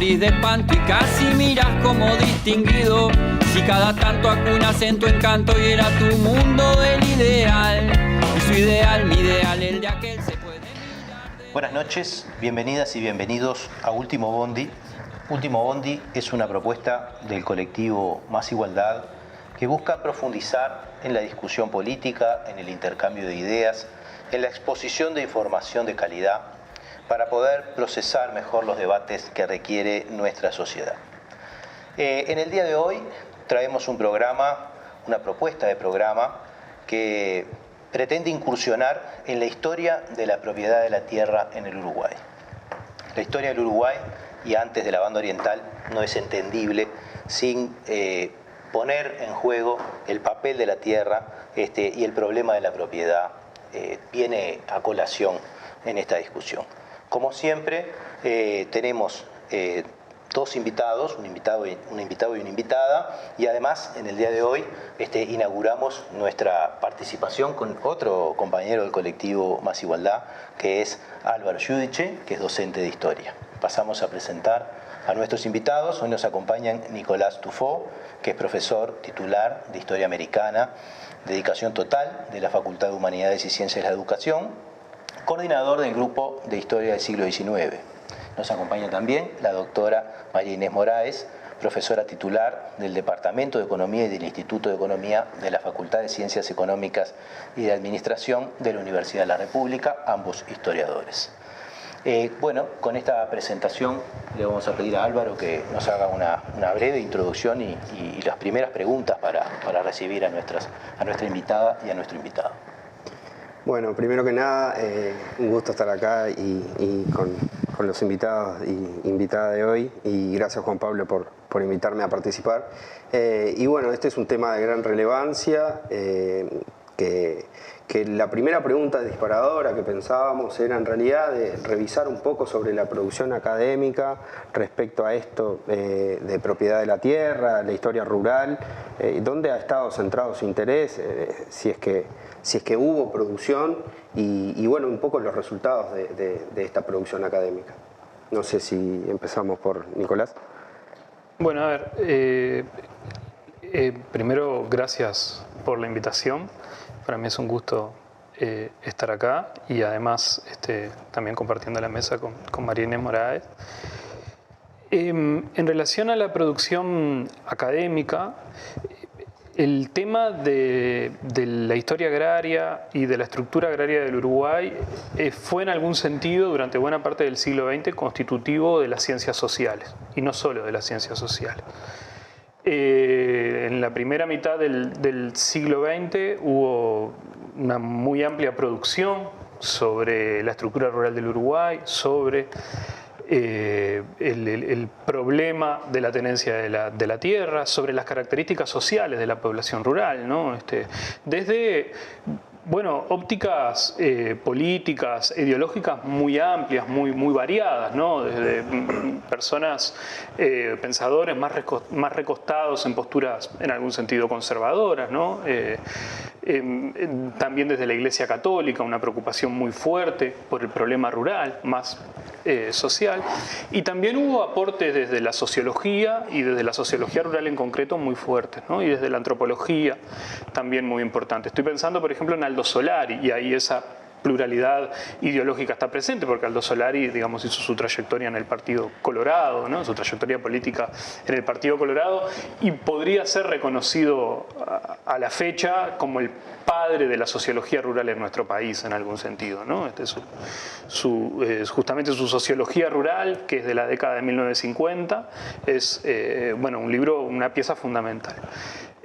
morís de espanto y casi miras como distinguido. Si cada tanto acunas en tu encanto y era tu mundo el ideal. Y su ideal, mi ideal, el de aquel se puede mirar de... Buenas noches, bienvenidas y bienvenidos a Último Bondi. Último Bondi es una propuesta del colectivo Más Igualdad que busca profundizar en la discusión política, en el intercambio de ideas, en la exposición de información de calidad para poder procesar mejor los debates que requiere nuestra sociedad. En el día de hoy traemos un programa, una propuesta de programa que pretende incursionar en la historia de la propiedad de la tierra en el Uruguay. La historia del Uruguay y antes de la banda oriental no es entendible sin poner en juego el papel de la tierra y el problema de la propiedad viene a colación en esta discusión. Como siempre, tenemos dos invitados, un invitado y una invitada, y además en el día de hoy inauguramos nuestra participación con otro compañero del colectivo Más Igualdad, que es Álvaro Giudice, que es docente de historia. Pasamos a presentar a nuestros invitados. Hoy nos acompañan Nicolás Tufó, que es profesor titular de Historia Americana, dedicación total de la Facultad de Humanidades y Ciencias de la Educación, coordinador del Grupo de Historia del Siglo XIX. Nos acompaña también la doctora María Inés Moraes, profesora titular del Departamento de Economía y del Instituto de Economía de la Facultad de Ciencias Económicas y de Administración de la Universidad de la República, ambos historiadores. Bueno, con esta presentación le vamos a pedir a Álvaro que nos haga una breve introducción y las primeras preguntas para recibir a nuestra invitada y a nuestro invitado. Bueno, primero que nada, un gusto estar acá y con los invitados y invitadas de hoy, y gracias Juan Pablo por invitarme a participar. Y bueno, este es un tema de gran relevancia, que la primera pregunta disparadora que pensábamos era en realidad de revisar un poco sobre la producción académica respecto a esto de propiedad de la tierra, la historia rural, dónde ha estado centrado su interés, si es que hubo producción y bueno, un poco los resultados de esta producción académica. No sé si empezamos por Nicolás. Bueno, a ver, primero gracias por la invitación. Para mí es un gusto estar acá y además también compartiendo la mesa con María Inés Moraes. En relación a la producción académica, el tema de la historia agraria y de la estructura agraria del Uruguay fue en algún sentido durante buena parte del siglo XX constitutivo de las ciencias sociales, y no solo de las ciencias sociales. En la primera mitad del siglo XX hubo una muy amplia producción sobre la estructura rural del Uruguay, sobre el problema de la tenencia de la tierra, sobre las características sociales de la población rural, ¿no? Desde ópticas políticas, ideológicas muy amplias, muy variadas, ¿no? Desde personas, pensadores más recostados en posturas en algún sentido conservadoras, ¿no? También desde la Iglesia Católica, una preocupación muy fuerte por el problema rural, más social. Y también hubo aportes desde la sociología y desde la sociología rural en concreto muy fuertes, ¿no? Y desde la antropología también muy importante. Estoy pensando, por ejemplo, en Aldo Solari, y ahí esa pluralidad ideológica está presente, porque Aldo Solari, digamos, hizo su trayectoria en el Partido Colorado, ¿no? Su trayectoria política en el Partido Colorado, y podría ser reconocido a la fecha como el padre de la sociología rural en nuestro país, en algún sentido, ¿no? Justamente su sociología rural, que es de la década de 1950, es un libro, una pieza fundamental.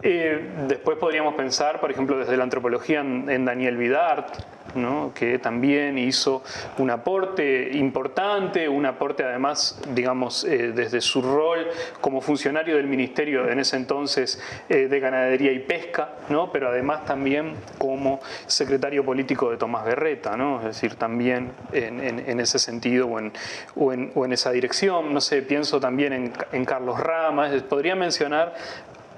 Después podríamos pensar, por ejemplo, desde la antropología en Daniel Vidart, ¿no? Que también hizo un aporte importante, un aporte además, digamos, desde su rol como funcionario del Ministerio en ese entonces de Ganadería y Pesca, ¿no? Pero además también como secretario político de Tomás Berreta, ¿no? Es decir, también en ese sentido o en esa dirección. No sé, pienso también en Carlos Rama. Podría mencionar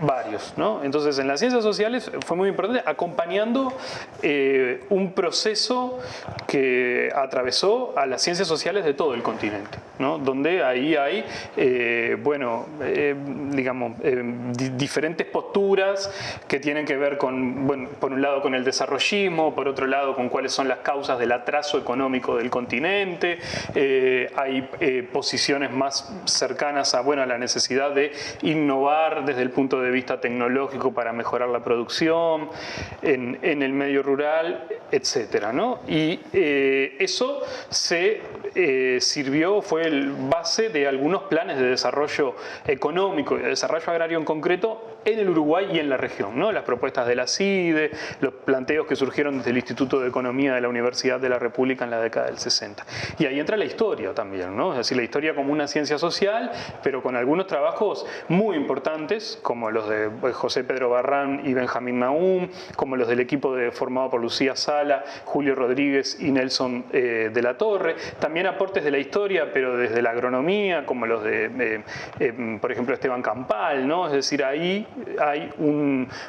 varios, ¿no? Entonces, en las ciencias sociales fue muy importante acompañando un proceso que atravesó a las ciencias sociales de todo el continente, ¿no? Donde ahí hay, diferentes posturas que tienen que ver con, bueno, por un lado con el desarrollismo, por otro lado con cuáles son las causas del atraso económico del continente, hay posiciones más cercanas a, bueno, a la necesidad de innovar desde el punto de vista tecnológico para mejorar la producción en el medio rural, etcétera, ¿no? Y eso se sirvió, fue el base de algunos planes de desarrollo económico y de desarrollo agrario en concreto en el Uruguay y en la región, ¿no? Las propuestas de la CIDE, los planteos que surgieron desde el Instituto de Economía de la Universidad de la República en la década del 60. Y ahí entra la historia también, ¿no? Es decir, la historia como una ciencia social, pero con algunos trabajos muy importantes, como los de José Pedro Barrán y Benjamín Nahum, como los del equipo formado por Lucía Sala, Julio Rodríguez y Nelson de la Torre. También aportes de la historia, pero desde la agronomía, como los de, por ejemplo, Esteban Campal, ¿no? Es decir, ahí hay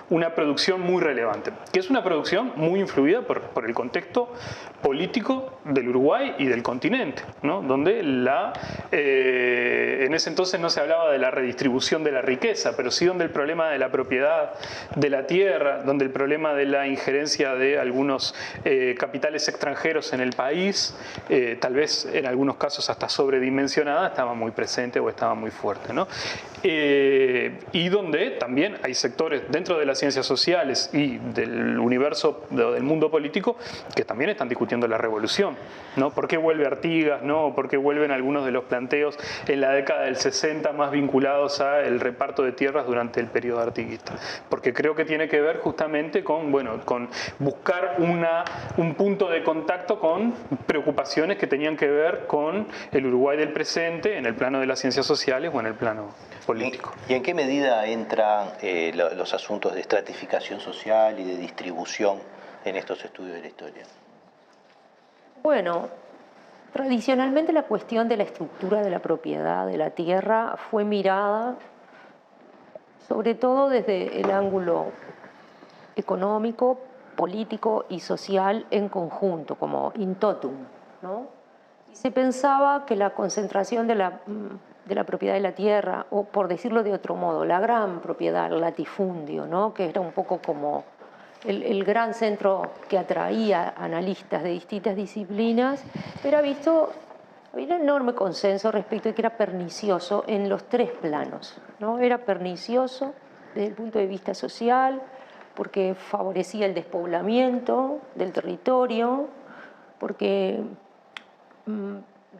una producción muy relevante, que es una producción muy influida por el contexto político del Uruguay y del continente, ¿no? Donde en ese entonces no se hablaba de la redistribución de la riqueza, pero sí donde el problema de la propiedad de la tierra, donde el problema de la injerencia de algunos capitales extranjeros en el país, tal vez en algunos casos hasta sobredimensionada, estaba muy presente o estaba muy fuerte, ¿no? Y donde también hay sectores dentro de las ciencias sociales y del universo del mundo político que también están discutiendo la revolución, ¿no? ¿Por qué vuelve Artigas, ¿no? ¿Por qué vuelven algunos de los planteos en la década del 60 más vinculados al reparto de tierras durante el periodo artiguista? Porque creo que tiene que ver justamente con, bueno, con buscar un punto de contacto con preocupaciones que tenían que ver con el Uruguay del presente en el plano de las ciencias sociales o en el plano político. ¿Y en qué medida entran los asuntos de estratificación social y de distribución en estos estudios de la historia? Bueno, tradicionalmente la cuestión de la estructura de la propiedad de la tierra fue mirada sobre todo desde el ángulo económico, político y social en conjunto, como in totum, ¿no? Y se pensaba que la concentración de la propiedad de la tierra, o por decirlo de otro modo, la gran propiedad, el latifundio, ¿no? Que era un poco como el gran centro que atraía analistas de distintas disciplinas, pero había un enorme consenso respecto de que era pernicioso en los tres planos, ¿no? Era pernicioso desde el punto de vista social, porque favorecía el despoblamiento del territorio, porque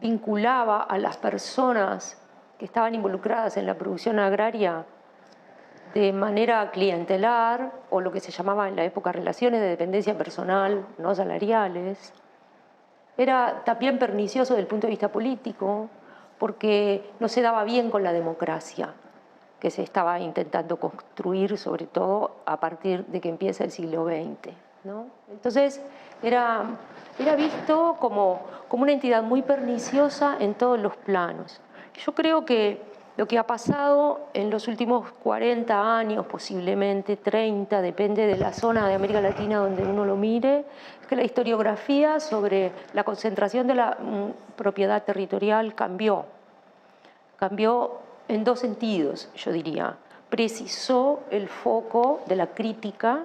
vinculaba a las personas que estaban involucradas en la producción agraria de manera clientelar, o lo que se llamaba en la época relaciones de dependencia personal, no salariales. Era también pernicioso desde el punto de vista político, porque no se daba bien con la democracia que se estaba intentando construir, sobre todo a partir de que empieza el siglo XX, ¿no? Entonces era visto como una entidad muy perniciosa en todos los planos. Yo creo que lo que ha pasado en los últimos 40 años, posiblemente 30, depende de la zona de América Latina donde uno lo mire, es que la historiografía sobre la concentración de la propiedad territorial cambió. Cambió en dos sentidos, yo diría. Precisó el foco de la crítica,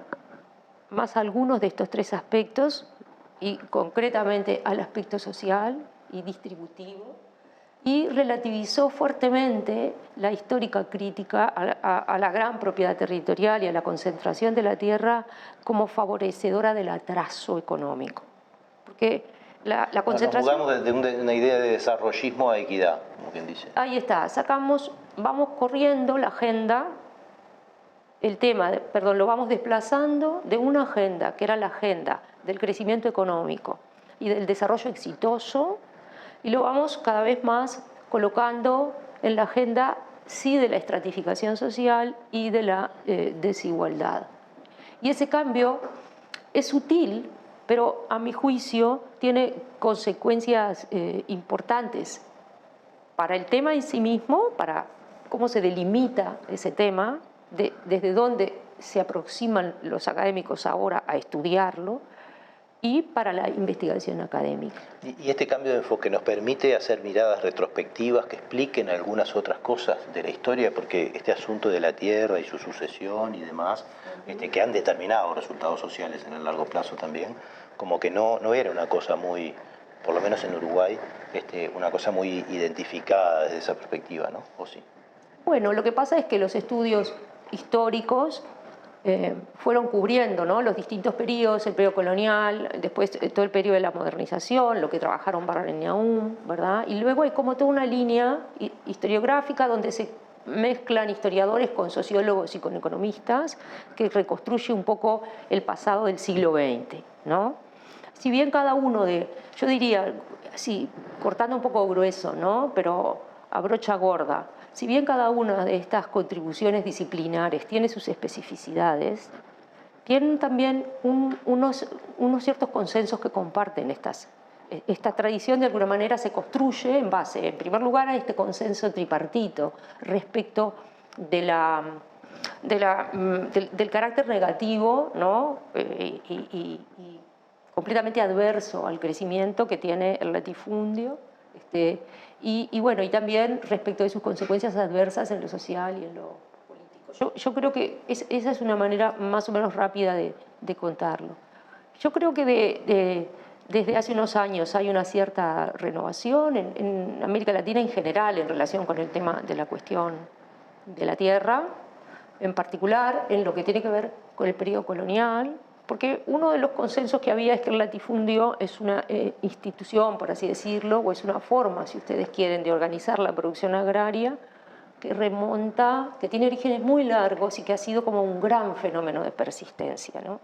más algunos de estos tres aspectos, y concretamente al aspecto social y distributivo, y relativizó fuertemente la histórica crítica a la gran propiedad territorial y a la concentración de la tierra como favorecedora del atraso económico. Porque la concentración... Nos mudamos de una idea de desarrollismo a equidad, como quien dice. Ahí está, vamos corriendo la agenda, lo vamos desplazando de una agenda, que era la agenda del crecimiento económico y del desarrollo exitoso, y lo vamos cada vez más colocando en la agenda, sí, de la estratificación social y de la desigualdad. Y ese cambio es sutil, pero a mi juicio tiene consecuencias importantes para el tema en sí mismo, para cómo se delimita ese tema, desde dónde se aproximan los académicos ahora a estudiarlo, y para la investigación académica. Y este cambio de enfoque nos permite hacer miradas retrospectivas que expliquen algunas otras cosas de la historia, porque este asunto de la tierra y su sucesión y demás, que han determinado resultados sociales en el largo plazo también, como que no era una cosa muy, por lo menos en Uruguay, una cosa muy identificada desde esa perspectiva, ¿no? ¿O sí? Bueno, lo que pasa es que los estudios históricos fueron cubriendo, ¿no?, los distintos periodos, el periodo colonial, después todo el periodo de la modernización, lo que trabajaron Barrera y Naum, ¿verdad? Y luego hay como toda una línea historiográfica donde se mezclan historiadores con sociólogos y con economistas, que reconstruye un poco el pasado del siglo XX, ¿no? Si bien cada uno yo diría, sí, cortando un poco grueso, ¿no?, pero a brocha gorda, si bien cada una de estas contribuciones disciplinares tiene sus especificidades, tienen también unos ciertos consensos que comparten esta tradición. De alguna manera se construye en base, en primer lugar, a este consenso tripartito respecto del carácter negativo, ¿no?, y completamente adverso al crecimiento que tiene el latifundio, y bueno, y también respecto de sus consecuencias adversas en lo social y en lo político. Yo creo que esa es una manera más o menos rápida de contarlo. Yo creo que desde hace unos años hay una cierta renovación en América Latina en general en relación con el tema de la cuestión de la tierra, en particular en lo que tiene que ver con el periodo colonial, porque uno de los consensos que había es que el latifundio es una institución, por así decirlo, o es una forma, si ustedes quieren, de organizar la producción agraria que remonta, que tiene orígenes muy largos y que ha sido como un gran fenómeno de persistencia, ¿no?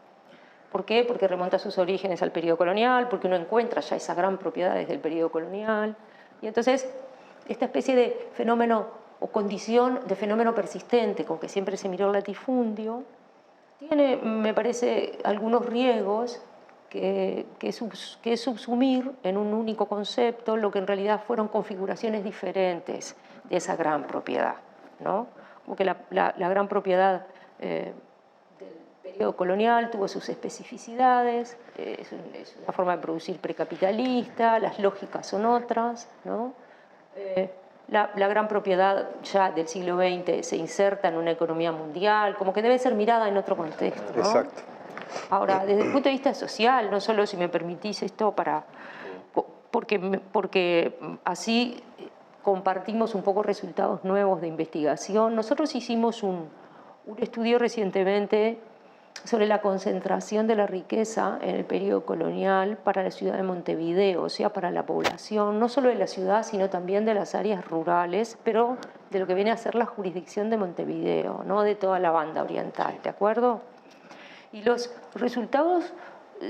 ¿Por qué? Porque remonta sus orígenes al periodo colonial, porque uno encuentra ya esa gran propiedad desde el periodo colonial, y entonces esta especie de fenómeno o condición de fenómeno persistente con que siempre se miró el latifundio, tiene, me parece, algunos riesgos que es subsumir en un único concepto lo que en realidad fueron configuraciones diferentes de esa gran propiedad, ¿no? Como que la gran propiedad del periodo colonial tuvo sus especificidades, es una forma de producir precapitalista, las lógicas son otras, ¿no? La gran propiedad ya del siglo XX se inserta en una economía mundial, como que debe ser mirada en otro contexto, ¿no? Exacto. Ahora, desde el punto de vista social, no solo, si me permitís esto, porque así compartimos un poco resultados nuevos de investigación. Nosotros hicimos un estudio recientemente sobre la concentración de la riqueza en el periodo colonial para la ciudad de Montevideo, o sea, para la población, no solo de la ciudad, sino también de las áreas rurales, pero de lo que viene a ser la jurisdicción de Montevideo, no de toda la banda oriental, ¿de acuerdo? Y los resultados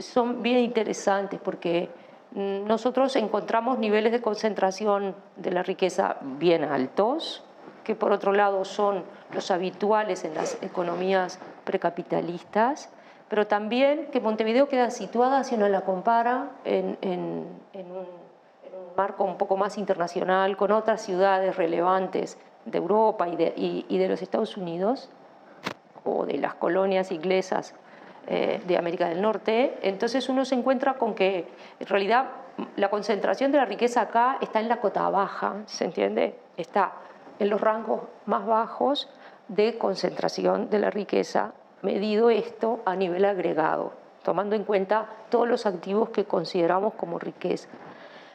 son bien interesantes porque nosotros encontramos niveles de concentración de la riqueza bien altos, que por otro lado son los habituales en las economías precapitalistas, pero también que Montevideo queda situada, si uno la compara, en un marco un poco más internacional, con otras ciudades relevantes de Europa y de los Estados Unidos, o de las colonias inglesas de América del Norte. Entonces uno se encuentra con que en realidad la concentración de la riqueza acá está en la cota baja, ¿se entiende? Está en los rangos más bajos de concentración de la riqueza, medido esto a nivel agregado, tomando en cuenta todos los activos que consideramos como riqueza.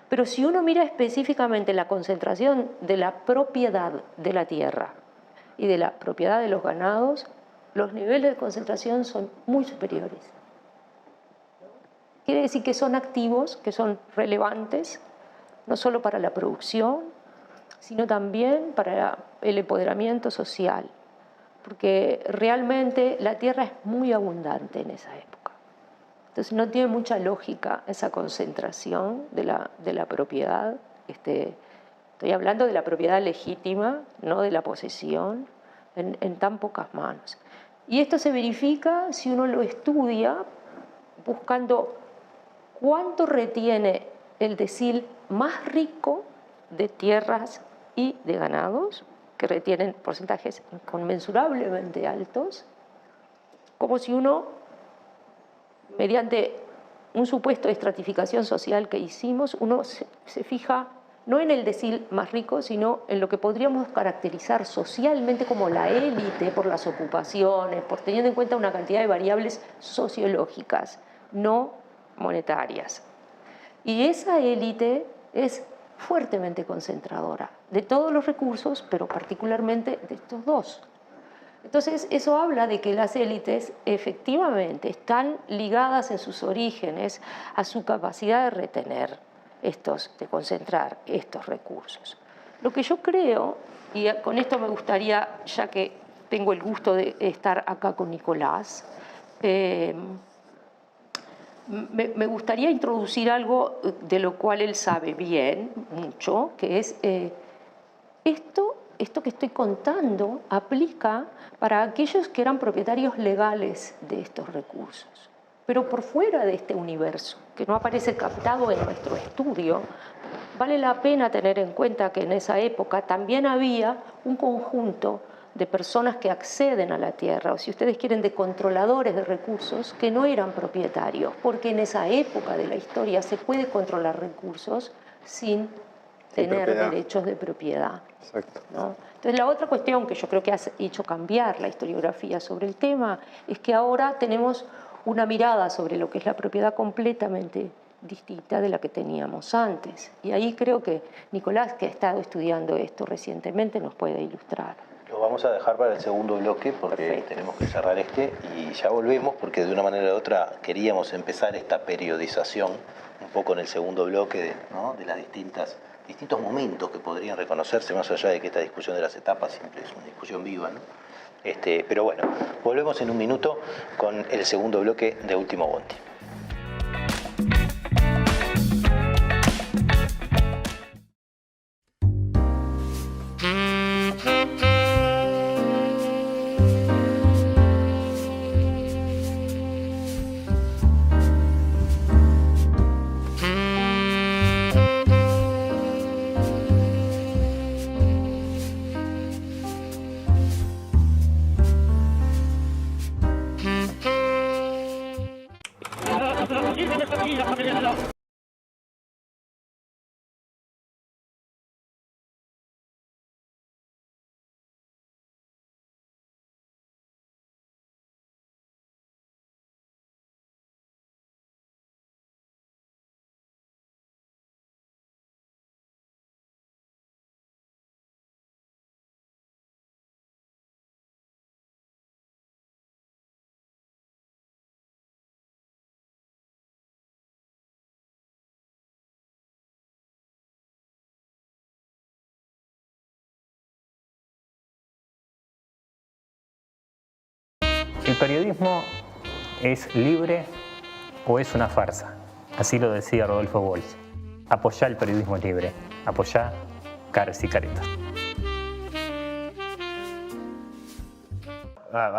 Pero si uno mira específicamente la concentración de la propiedad de la tierra y de la propiedad de los ganados, los niveles de concentración son muy superiores. Quiere decir que son activos, que son relevantes, no solo para la producción, sino también para el empoderamiento social, porque realmente la tierra es muy abundante en esa época. Entonces no tiene mucha lógica esa concentración de la propiedad. Estoy hablando de la propiedad legítima, no de la posesión, en tan pocas manos. Y esto se verifica si uno lo estudia buscando cuánto retiene el decil más rico de tierras y de ganados que retienen porcentajes inconmensurablemente altos, como si uno, mediante un supuesto de estratificación social que hicimos, uno se fija no en el decil más rico, sino en lo que podríamos caracterizar socialmente como la élite por las ocupaciones, por teniendo en cuenta una cantidad de variables sociológicas, no monetarias. Y esa élite es fuertemente concentradora de todos los recursos, pero particularmente de estos dos. Entonces, eso habla de que las élites efectivamente están ligadas en sus orígenes a su capacidad de retener de concentrar estos recursos. Lo que yo creo, y con esto me gustaría, ya que tengo el gusto de estar acá con Nicolás, me gustaría introducir algo de lo cual él sabe bien, mucho, que es esto que estoy contando aplica para aquellos que eran propietarios legales de estos recursos. Pero por fuera de este universo, que no aparece captado en nuestro estudio, vale la pena tener en cuenta que en esa época también había un conjunto de personas que acceden a la tierra, o si ustedes quieren, de controladores de recursos que no eran propietarios, porque en esa época de la historia se puede controlar recursos sin tener derechos de propiedad. Exacto. ¿No? Entonces, la otra cuestión que yo creo que ha hecho cambiar la historiografía sobre el tema es que ahora tenemos una mirada sobre lo que es la propiedad completamente distinta de la que teníamos antes. Y ahí creo que Nicolás, que ha estado estudiando esto recientemente, nos puede ilustrar. Lo vamos a dejar para el segudo bloque porque Perfecto. tenemos que cerrar y ya volvemos porque de una manera u otra queríamos empezar esta periodización un poco en el segundo bloque ¿no? de las distintos momentos que podrían reconocerse, más allá de que esta discusión de las etapas siempre es una discusión viva, ¿no? Pero bueno, volvemos en un minuto con el segundo bloque de Último Bondi. ¿El periodismo es libre o es una farsa? Así lo decía Rodolfo Walsh. Apoyá el periodismo libre, apoyá Caras y Caretas.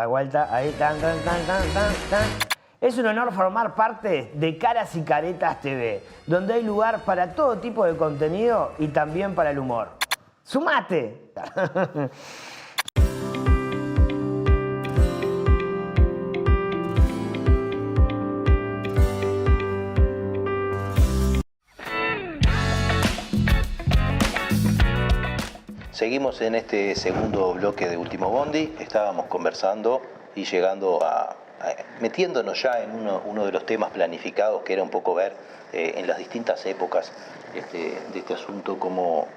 Vuelta, ahí, tan. Es un honor formar parte de Caras y Caretas TV, donde hay lugar para todo tipo de contenido y también para el humor. ¡Sumate! Seguimos en este segundo bloque de Último Bondi. Estábamos conversando y llegando metiéndonos ya en uno de los temas planificados, que era un poco ver en las distintas épocas de este asunto cómo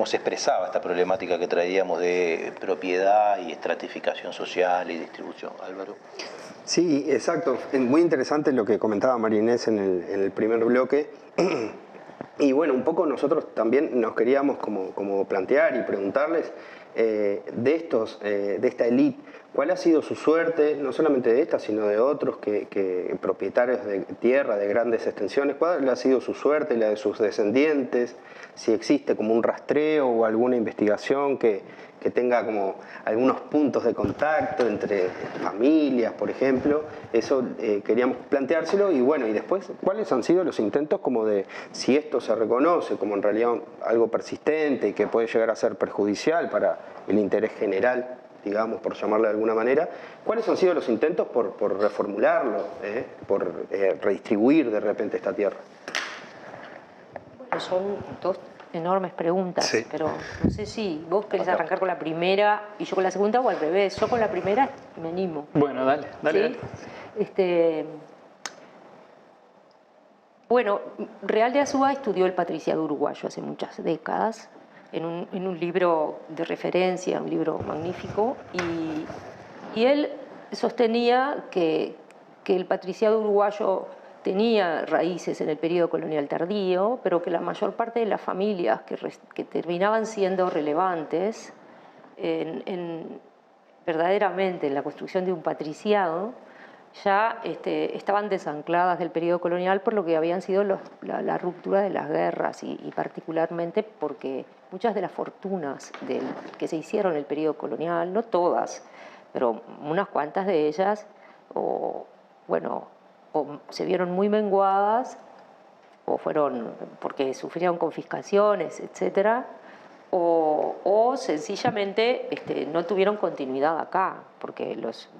se expresaba esta problemática que traíamos de propiedad y estratificación social y distribución. Álvaro. Sí, exacto. Es muy interesante lo que comentaba María Inés en el primer bloque. Y bueno, un poco nosotros también nos queríamos como plantear y preguntarles de esta élite, ¿cuál ha sido su suerte, no solamente de esta, sino de otros que propietarios de tierra, de grandes extensiones? ¿Cuál ha sido su suerte, la de sus descendientes? Si existe como un rastreo o alguna investigación que que tenga como algunos puntos de contacto entre familias, por ejemplo. Eso queríamos planteárselo y bueno, y después, ¿cuáles han sido los intentos como de, si esto se reconoce como en realidad algo persistente y que puede llegar a ser perjudicial para el interés general, digamos, por llamarlo de alguna manera, ¿cuáles han sido los intentos por reformularlo, por redistribuir de repente esta tierra? Bueno, son dos enormes preguntas, Sí. pero no sé si vos querés arrancar con la primera y yo con la segunda o al revés. Yo con la primera me animo. Bueno, dale. ¿Sí? Bueno, Real de Azúa estudió el patriciado uruguayo hace muchas décadas en un libro de referencia, un libro magnífico, y él sostenía que el patriciado uruguayo tenía raíces en el periodo colonial tardío, pero que la mayor parte de las familias que terminaban siendo relevantes verdaderamente en la construcción de un patriciado ya estaban desancladas del periodo colonial por lo que habían sido la ruptura de las guerras y particularmente porque muchas de las fortunas que se hicieron en el periodo colonial, no todas, pero unas cuantas de ellas, o se vieron muy menguadas, o fueron porque sufrieron confiscaciones, etcétera, o sencillamente no tuvieron continuidad acá, porque los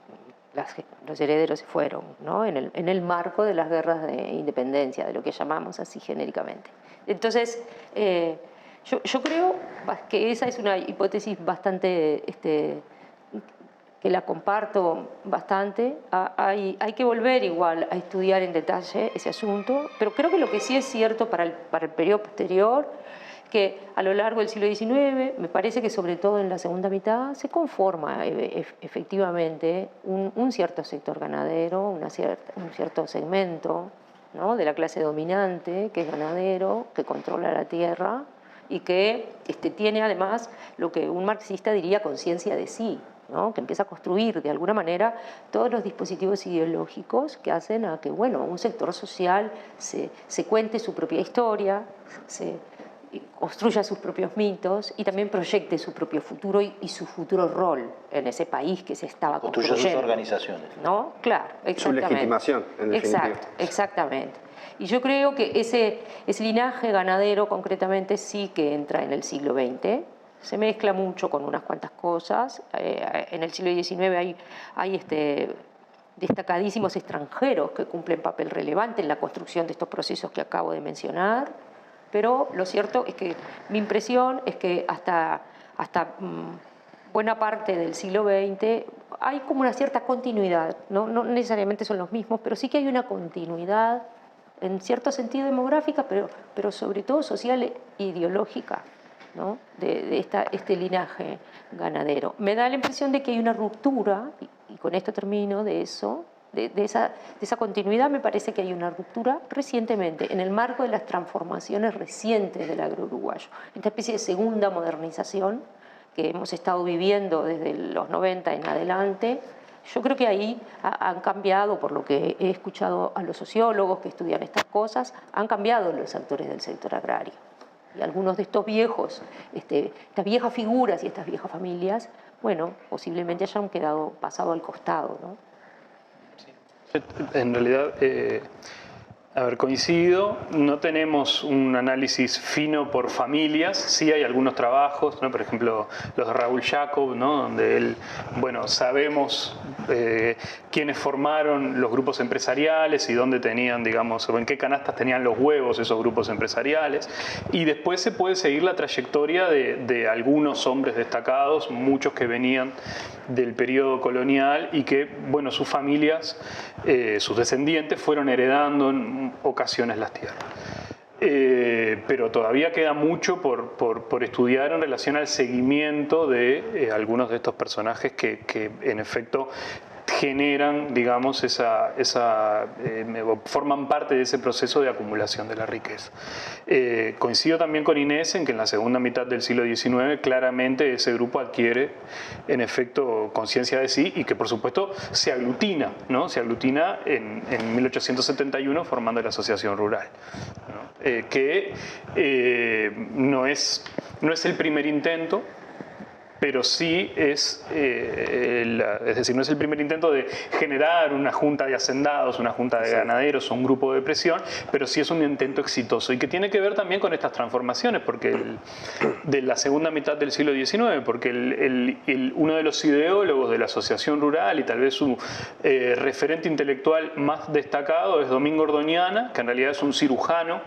herederos se fueron, ¿no? en el marco de las guerras de independencia, de lo que llamamos así genéricamente. Entonces, yo creo que esa es una hipótesis bastante, que la comparto bastante. Hay que volver igual a estudiar en detalle ese asunto, pero creo que lo que sí es cierto para el periodo posterior, que a lo largo del siglo XIX, me parece que sobre todo en la segunda mitad, se conforma efectivamente un cierto sector ganadero, un cierto segmento, ¿no?, de la clase dominante, que es ganadero, que controla la tierra y que tiene además lo que un marxista diría conciencia de sí, ¿no?, que empieza a construir de alguna manera todos los dispositivos ideológicos que hacen a que un sector social se cuente su propia historia, construya sus propios mitos y también proyecte su propio futuro y su futuro rol en ese país que se estaba construyendo. Construyó sus organizaciones. ¿No? Claro, exactamente. Su legitimación, en definitiva. Exacto, exactamente. Y yo creo que ese linaje ganadero concretamente sí que entra en el siglo XX. Se mezcla mucho con unas cuantas cosas. En el siglo XIX hay destacadísimos extranjeros que cumplen papel relevante en la construcción de estos procesos que acabo de mencionar. Pero lo cierto es que mi impresión es que hasta buena parte del siglo XX hay como una cierta continuidad, no necesariamente son los mismos, pero sí que hay una continuidad en cierto sentido demográfica, pero sobre todo social e ideológica, ¿no?, de este linaje ganadero. Me da la impresión de que hay una ruptura, y con esto termino, de eso. De esa continuidad me parece que hay una ruptura recientemente, en el marco de las transformaciones recientes del agro uruguayo. Esta especie de segunda modernización que hemos estado viviendo desde los 90 en adelante, yo creo que ahí han cambiado, por lo que he escuchado a los sociólogos que estudian estas cosas, han cambiado los actores del sector agrario. Y algunos de estos viejos, estas viejas figuras y estas viejas familias, posiblemente hayan quedado pasado al costado, ¿no? En realidad, coincido, no tenemos un análisis fino por familias, sí hay algunos trabajos, ¿no?, por ejemplo los de Raúl Jacob, ¿no?, donde él, sabemos quiénes formaron los grupos empresariales y dónde tenían, digamos, o en qué canastas tenían los huevos esos grupos empresariales, y después se puede seguir la trayectoria de algunos hombres destacados, muchos que venían del periodo colonial y que, sus familias, sus descendientes fueron heredando en ocasiones las tierras. Pero todavía queda mucho por estudiar en relación al seguimiento de algunos de estos personajes que en efecto generan, digamos, forman parte de ese proceso de acumulación de la riqueza. Coincido también con Inés en que en la segunda mitad del siglo XIX claramente ese grupo adquiere en efecto conciencia de sí y que por supuesto se aglutina, ¿no? Se aglutina en 1871 formando la Asociación Rural, ¿no? Que no es el primer intento, pero sí es decir, no es el primer intento de generar una junta de hacendados, una junta de ganaderos o un grupo de presión, pero sí es un intento exitoso y que tiene que ver también con estas transformaciones, porque de la segunda mitad del siglo XIX, porque uno de los ideólogos de la asociación rural y tal vez su referente intelectual más destacado es Domingo Ordoñana, que en realidad es un cirujano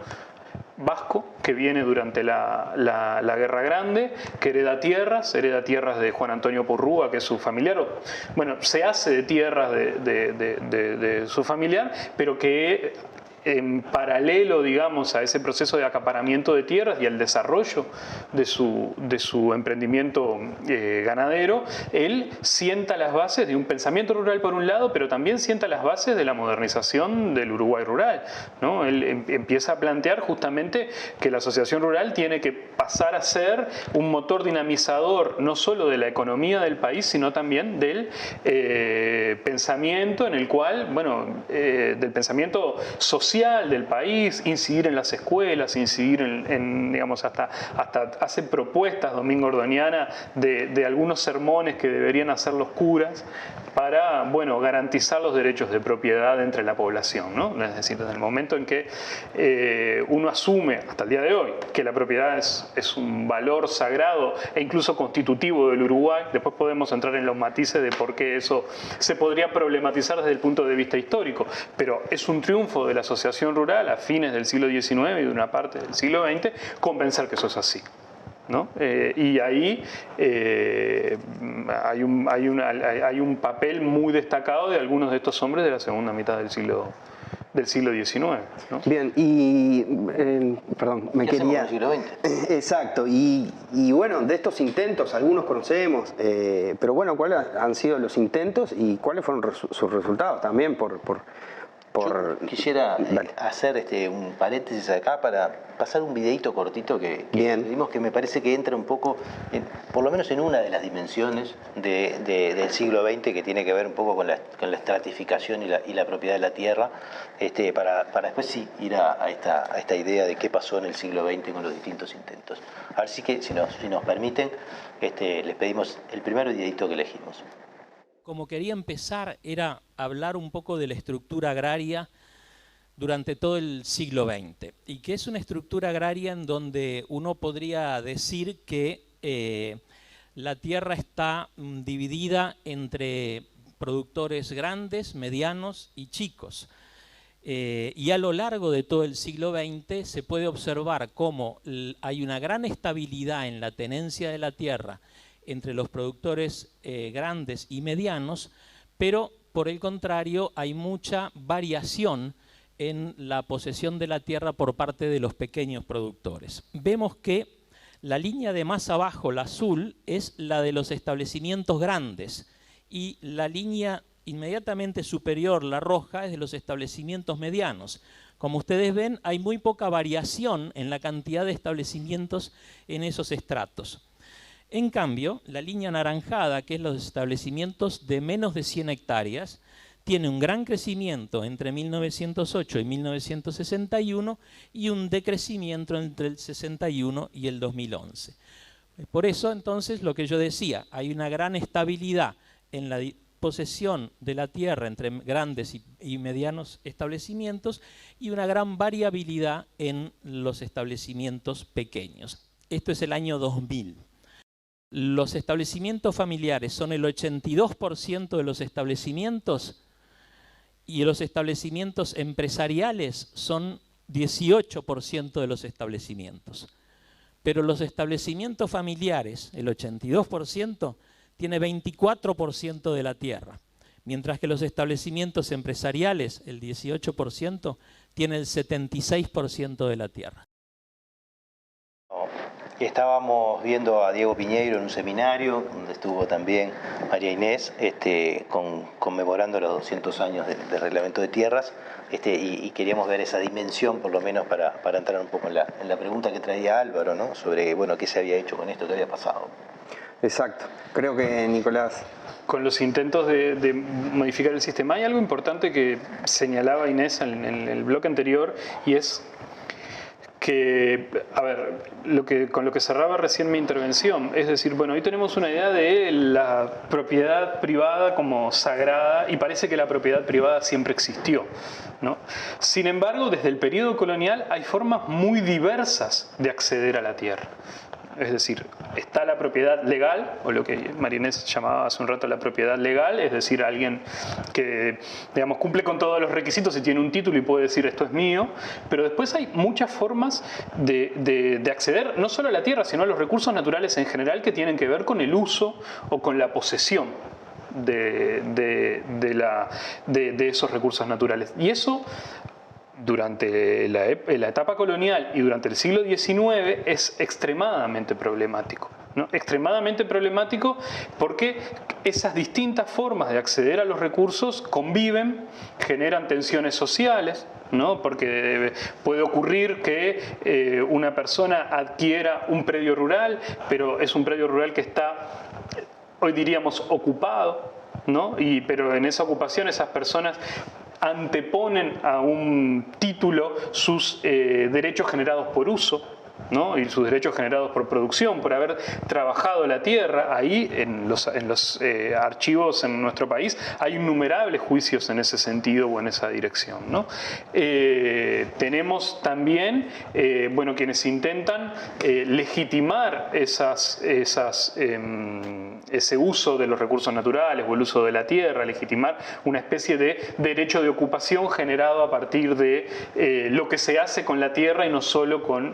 vasco que viene durante la Guerra Grande, que hereda tierras de Juan Antonio Porrúa, que es su familiar. Bueno, se hace de tierras de su familiar, pero que en paralelo, digamos, a ese proceso de acaparamiento de tierras y al desarrollo de su emprendimiento ganadero, él sienta las bases de un pensamiento rural por un lado, pero también sienta las bases de la modernización del Uruguay rural, ¿no? Él empieza a plantear justamente que la asociación rural tiene que pasar a ser un motor dinamizador no solo de la economía del país, sino también del pensamiento en el cual, bueno, del pensamiento social del país, incidir en las escuelas, incidir en digamos, hasta hace propuestas Domingo Ordoñana de algunos sermones que deberían hacer los curas para, bueno, garantizar los derechos de propiedad entre la población, ¿no? Es decir, desde el momento en que uno asume, hasta el día de hoy, que la propiedad es un valor sagrado e incluso constitutivo del Uruguay, después podemos entrar en los matices de por qué eso se podría problematizar desde el punto de vista histórico, pero es un triunfo de la asociación rural a fines del siglo XIX y de una parte del siglo XX convencer que eso es así, ¿no? Y ahí hay un papel muy destacado de algunos de estos hombres de la segunda mitad del siglo XIX, ¿no? Bien, y perdón, me quería... ¿Qué hacemos en el siglo XX? Exacto, y bueno, de estos intentos, algunos conocemos, pero bueno, ¿cuáles han sido los intentos y cuáles fueron sus resultados también Yo quisiera hacer un paréntesis acá para pasar un videito cortito que vimos, que me parece que entra un poco, por lo menos en una de las dimensiones del siglo XX, que tiene que ver un poco con la estratificación y la propiedad de la tierra, para después sí ir a esta idea de qué pasó en el siglo XX con los distintos intentos. A ver si nos permiten, les pedimos el primer videito que elegimos. Como quería empezar era hablar un poco de la estructura agraria durante todo el siglo XX, y que es una estructura agraria en donde uno podría decir que la tierra está dividida entre productores grandes, medianos y chicos. Y a lo largo de todo el siglo XX se puede observar cómo hay una gran estabilidad en la tenencia de la tierra entre los productores grandes y medianos, pero por el contrario hay mucha variación en la posesión de la tierra por parte de los pequeños productores. Vemos que la línea de más abajo, la azul, es la de los establecimientos grandes, y la línea inmediatamente superior, la roja, es de los establecimientos medianos. Como ustedes ven, hay muy poca variación en la cantidad de establecimientos en esos estratos. En cambio, la línea anaranjada, que es los establecimientos de menos de 100 hectáreas, tiene un gran crecimiento entre 1908 y 1961 y un decrecimiento entre el 61 y el 2011. Por eso, entonces, lo que yo decía, hay una gran estabilidad en la posesión de la tierra entre grandes y medianos establecimientos y una gran variabilidad en los establecimientos pequeños. Esto es el año 2000. Los establecimientos familiares son el 82% de los establecimientos y los establecimientos empresariales son 18% de los establecimientos. Pero los establecimientos familiares, el 82%, tiene 24% de la tierra, mientras que los establecimientos empresariales, el 18%, tiene el 76% de la tierra. Estábamos viendo a Diego Piñeiro en un seminario, donde estuvo también María Inés, conmemorando los 200 años del reglamento de tierras, y queríamos ver esa dimensión, por lo menos para entrar un poco en la pregunta que traía Álvaro, ¿no? Sobre, bueno, qué se había hecho con esto, qué había pasado. Exacto. Creo que Nicolás... Con los intentos de modificar el sistema, hay algo importante que señalaba Inés en el bloque anterior, y es a ver, con lo que cerraba recién mi intervención, es decir, bueno, hoy tenemos una idea de la propiedad privada como sagrada y parece que la propiedad privada siempre existió, ¿no? Sin embargo, desde el periodo colonial hay formas muy diversas de acceder a la tierra. Es decir, está la propiedad legal, o lo que María Inés llamaba hace un rato la propiedad legal, es decir, alguien que, digamos, cumple con todos los requisitos y tiene un título y puede decir esto es mío, pero después hay muchas formas de acceder no solo a la tierra, sino a los recursos naturales en general que tienen que ver con el uso o con la posesión de esos recursos naturales. Y eso, durante la etapa colonial y durante el siglo XIX, es extremadamente problemático, ¿no? Extremadamente problemático porque esas distintas formas de acceder a los recursos conviven, generan tensiones sociales, ¿no? Porque puede ocurrir que una persona adquiera un predio rural, pero es un predio rural que está, hoy diríamos, ocupado, ¿no? Pero en esa ocupación esas personas anteponen a un título sus derechos generados por uso, ¿no? Y sus derechos generados por producción, por haber trabajado la tierra. Ahí en los archivos en nuestro país hay innumerables juicios en ese sentido o en esa dirección, ¿no? Tenemos también quienes intentan legitimar ese uso de los recursos naturales o el uso de la tierra, legitimar una especie de derecho de ocupación generado a partir de lo que se hace con la tierra y no solo con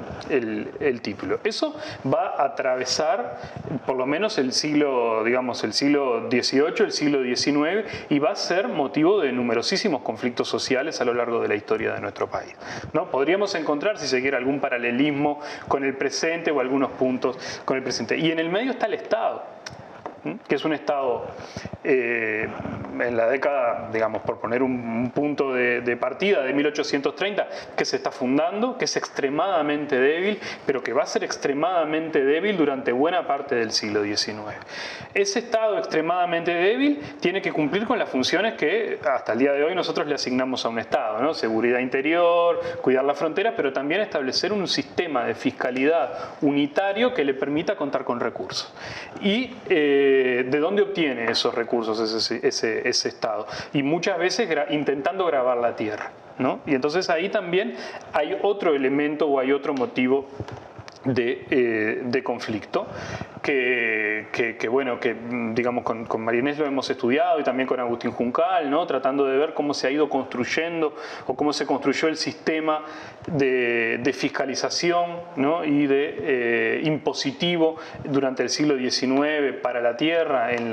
el título. Eso va a atravesar por lo menos el siglo XVIII, el siglo XIX, y va a ser motivo de numerosísimos conflictos sociales a lo largo de la historia de nuestro país, ¿no? Podríamos encontrar, si se quiere, algún paralelismo con el presente o algunos puntos con el presente. Y en el medio está el Estado, que es un Estado en la década, digamos, por poner un punto de partida de 1830, que se está fundando, que es extremadamente débil, pero que va a ser extremadamente débil durante buena parte del siglo XIX. Ese Estado extremadamente débil tiene que cumplir con las funciones que hasta el día de hoy nosotros le asignamos a un Estado, ¿no? Seguridad interior, cuidar la frontera, pero también establecer un sistema de fiscalidad unitario que le permita contar con recursos. Y ¿de dónde obtiene esos recursos ese Estado? Y muchas veces intentando grabar la tierra, ¿no? Y entonces ahí también hay otro elemento o hay otro motivo de conflicto que digamos con María Inés lo hemos estudiado y también con Agustín Juncal, ¿no? Tratando de ver cómo se ha ido construyendo o cómo se construyó el sistema de fiscalización, ¿no? Y de impositivo durante el siglo XIX para la tierra en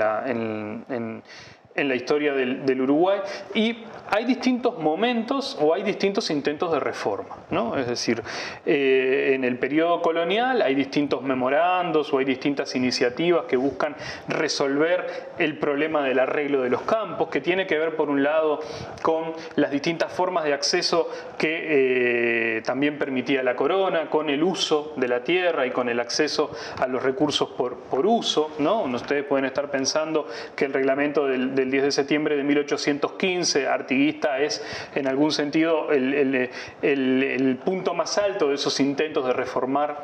la historia del Uruguay. Y hay distintos momentos o hay distintos intentos de reforma, ¿no? Es decir, en el periodo colonial hay distintos memorandos o hay distintas iniciativas que buscan resolver el problema del arreglo de los campos, que tiene que ver por un lado con las distintas formas de acceso que también permitía la corona, con el uso de la tierra y con el acceso a los recursos por uso, ¿no? Ustedes pueden estar pensando que el reglamento del 10 de septiembre de 1815, artiguista, es en algún sentido el punto más alto de esos intentos de reformar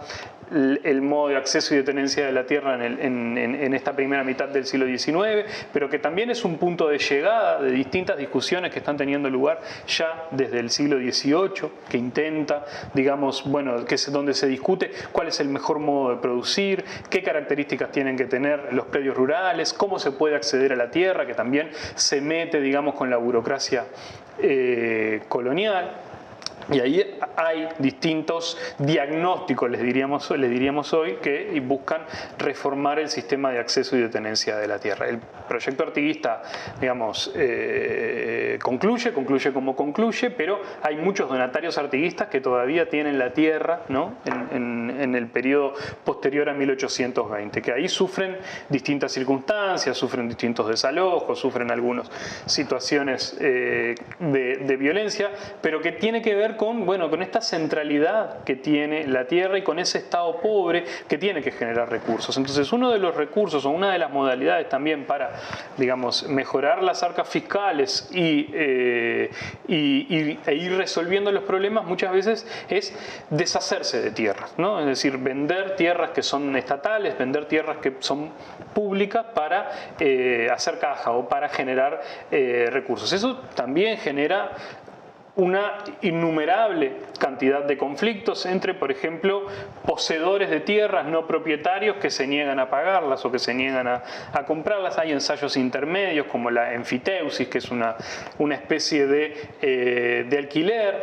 el modo de acceso y de tenencia de la tierra en esta primera mitad del siglo XIX, pero que también es un punto de llegada de distintas discusiones que están teniendo lugar ya desde el siglo XVIII, que intenta, digamos, que es donde se discute cuál es el mejor modo de producir, qué características tienen que tener los predios rurales, cómo se puede acceder a la tierra, que también se mete, digamos, con la burocracia colonial. Y ahí hay distintos diagnósticos, les diríamos hoy, que buscan reformar el sistema de acceso y de tenencia de la tierra. El proyecto artiguista, digamos, concluye como concluye, pero hay muchos donatarios artiguistas que todavía tienen la tierra, ¿no? en el periodo posterior a 1820, que ahí sufren distintas circunstancias, sufren distintos desalojos, sufren algunas situaciones de violencia, pero que tiene que ver con, bueno, con esta centralidad que tiene la tierra y con ese estado pobre que tiene que generar recursos. Entonces, uno de los recursos o una de las modalidades también para, digamos, mejorar las arcas fiscales e ir resolviendo los problemas muchas veces es deshacerse de tierras, ¿no? Es decir, vender tierras que son estatales, vender tierras que son públicas para hacer caja o para generar recursos. Eso también genera una innumerable cantidad de conflictos entre, por ejemplo, poseedores de tierras no propietarios que se niegan a pagarlas o que se niegan a comprarlas. Hay ensayos intermedios como la enfiteusis, que es una especie de alquiler.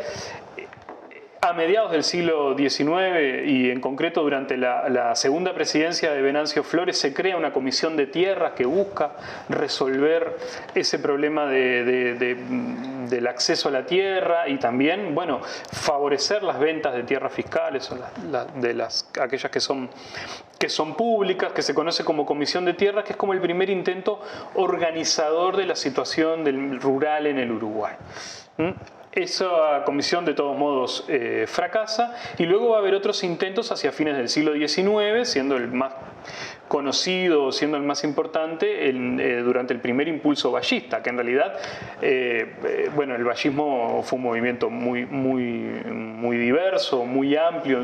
A mediados del siglo XIX y en concreto durante la segunda presidencia de Venancio Flores se crea una comisión de tierras que busca resolver ese problema del acceso a la tierra y también, bueno, favorecer las ventas de tierras fiscales o aquellas que son públicas, que se conoce como Comisión de Tierras, que es como el primer intento organizador de la situación del rural en el Uruguay. Esa comisión de todos modos fracasa y luego va a haber otros intentos hacia fines del siglo XIX, siendo el más conocido, siendo el más importante durante el primer impulso vallista, que en realidad, bueno, el vallismo fue un movimiento muy diverso, muy amplio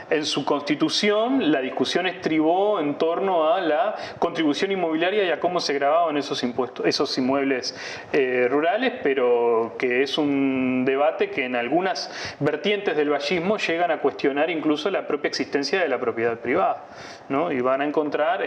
en su constitución. La discusión estribó en torno a la contribución inmobiliaria y a cómo se grababan esos impuestos, esos inmuebles rurales, pero que es un debate que en algunas vertientes del vallismo llegan a cuestionar incluso la propia existencia de la propiedad privada, ¿no? Y van a encontrar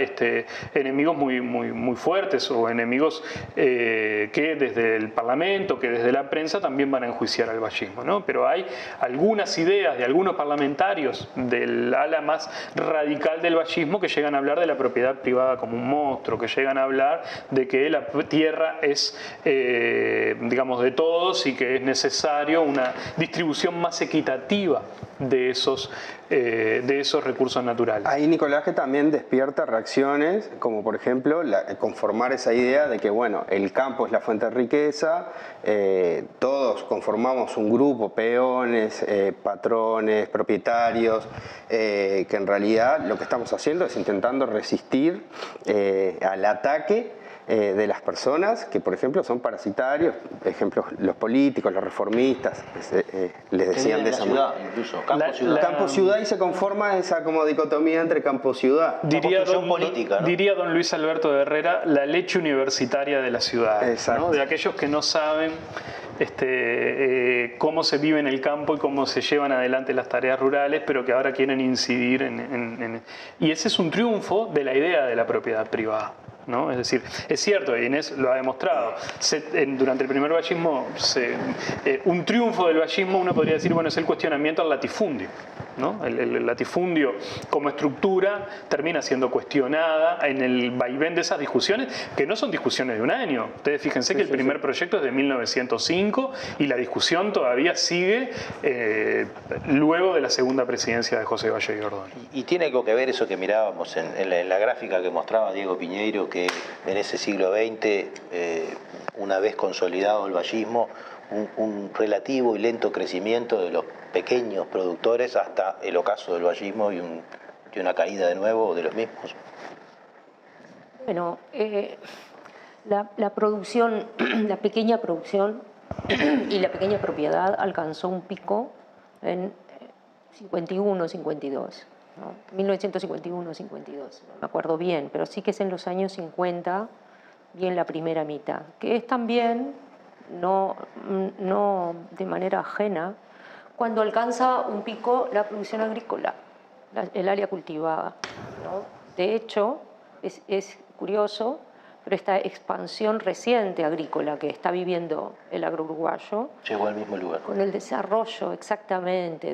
enemigos muy fuertes o enemigos que desde el Parlamento, que desde la prensa también van a enjuiciar al vallismo, ¿no? Pero hay algunas ideas de algunos parlamentarios del ala más radical del vallismo que llegan a hablar de la propiedad privada como un monstruo, que llegan a hablar de que la tierra es, digamos, de todos y que es necesario una distribución más equitativa de esos recursos naturales. Ahí, Nicolás, que también despierta reacciones, como por ejemplo conformar esa idea de que, bueno, el campo es la fuente de riqueza, todos conformamos un grupo, peones, patrones, propietarios, que en realidad lo que estamos haciendo es intentando resistir al ataque de las personas que, por ejemplo, son parasitarios, por ejemplo, los políticos, los reformistas, les decían de esa manera. Incluso Campo-ciudad, y se conforma esa como dicotomía entre campo-ciudad. Diría don Luis Alberto de Herrera, la leche universitaria de la ciudad, ¿no? De aquellos que no saben cómo se vive en el campo y cómo se llevan adelante las tareas rurales, pero que ahora quieren incidir y ese es un triunfo de la idea de la propiedad privada, ¿no? Es decir, es cierto, y Inés lo ha demostrado, durante el primer vallismo, un triunfo del vallismo, uno podría decir, bueno, es el cuestionamiento al latifundio, ¿no? El latifundio como estructura termina siendo cuestionada en el vaivén de esas discusiones, que no son discusiones de un año. Ustedes fíjense que el primer proyecto es de 1905 y la discusión todavía sigue luego de la segunda presidencia de José Valle de Ordóñez. Y tiene algo que ver eso que mirábamos en la gráfica que mostraba Diego Piñeiro, que en ese siglo XX, una vez consolidado el vallismo, un relativo y lento crecimiento de los pequeños productores hasta el ocaso del vallismo y una caída de nuevo de los mismos. Bueno, la producción, la pequeña producción y la pequeña propiedad alcanzó un pico en 51, 52, ¿no? 1951, 52, no me acuerdo bien, pero sí que es en los años 50, bien la primera mitad, que es también, no de manera ajena, cuando alcanza un pico la producción agrícola, el área cultivada, ¿no? De hecho, es curioso, pero esta expansión reciente agrícola que está viviendo el agro-uruguayo llegó al mismo lugar. Con el desarrollo exactamente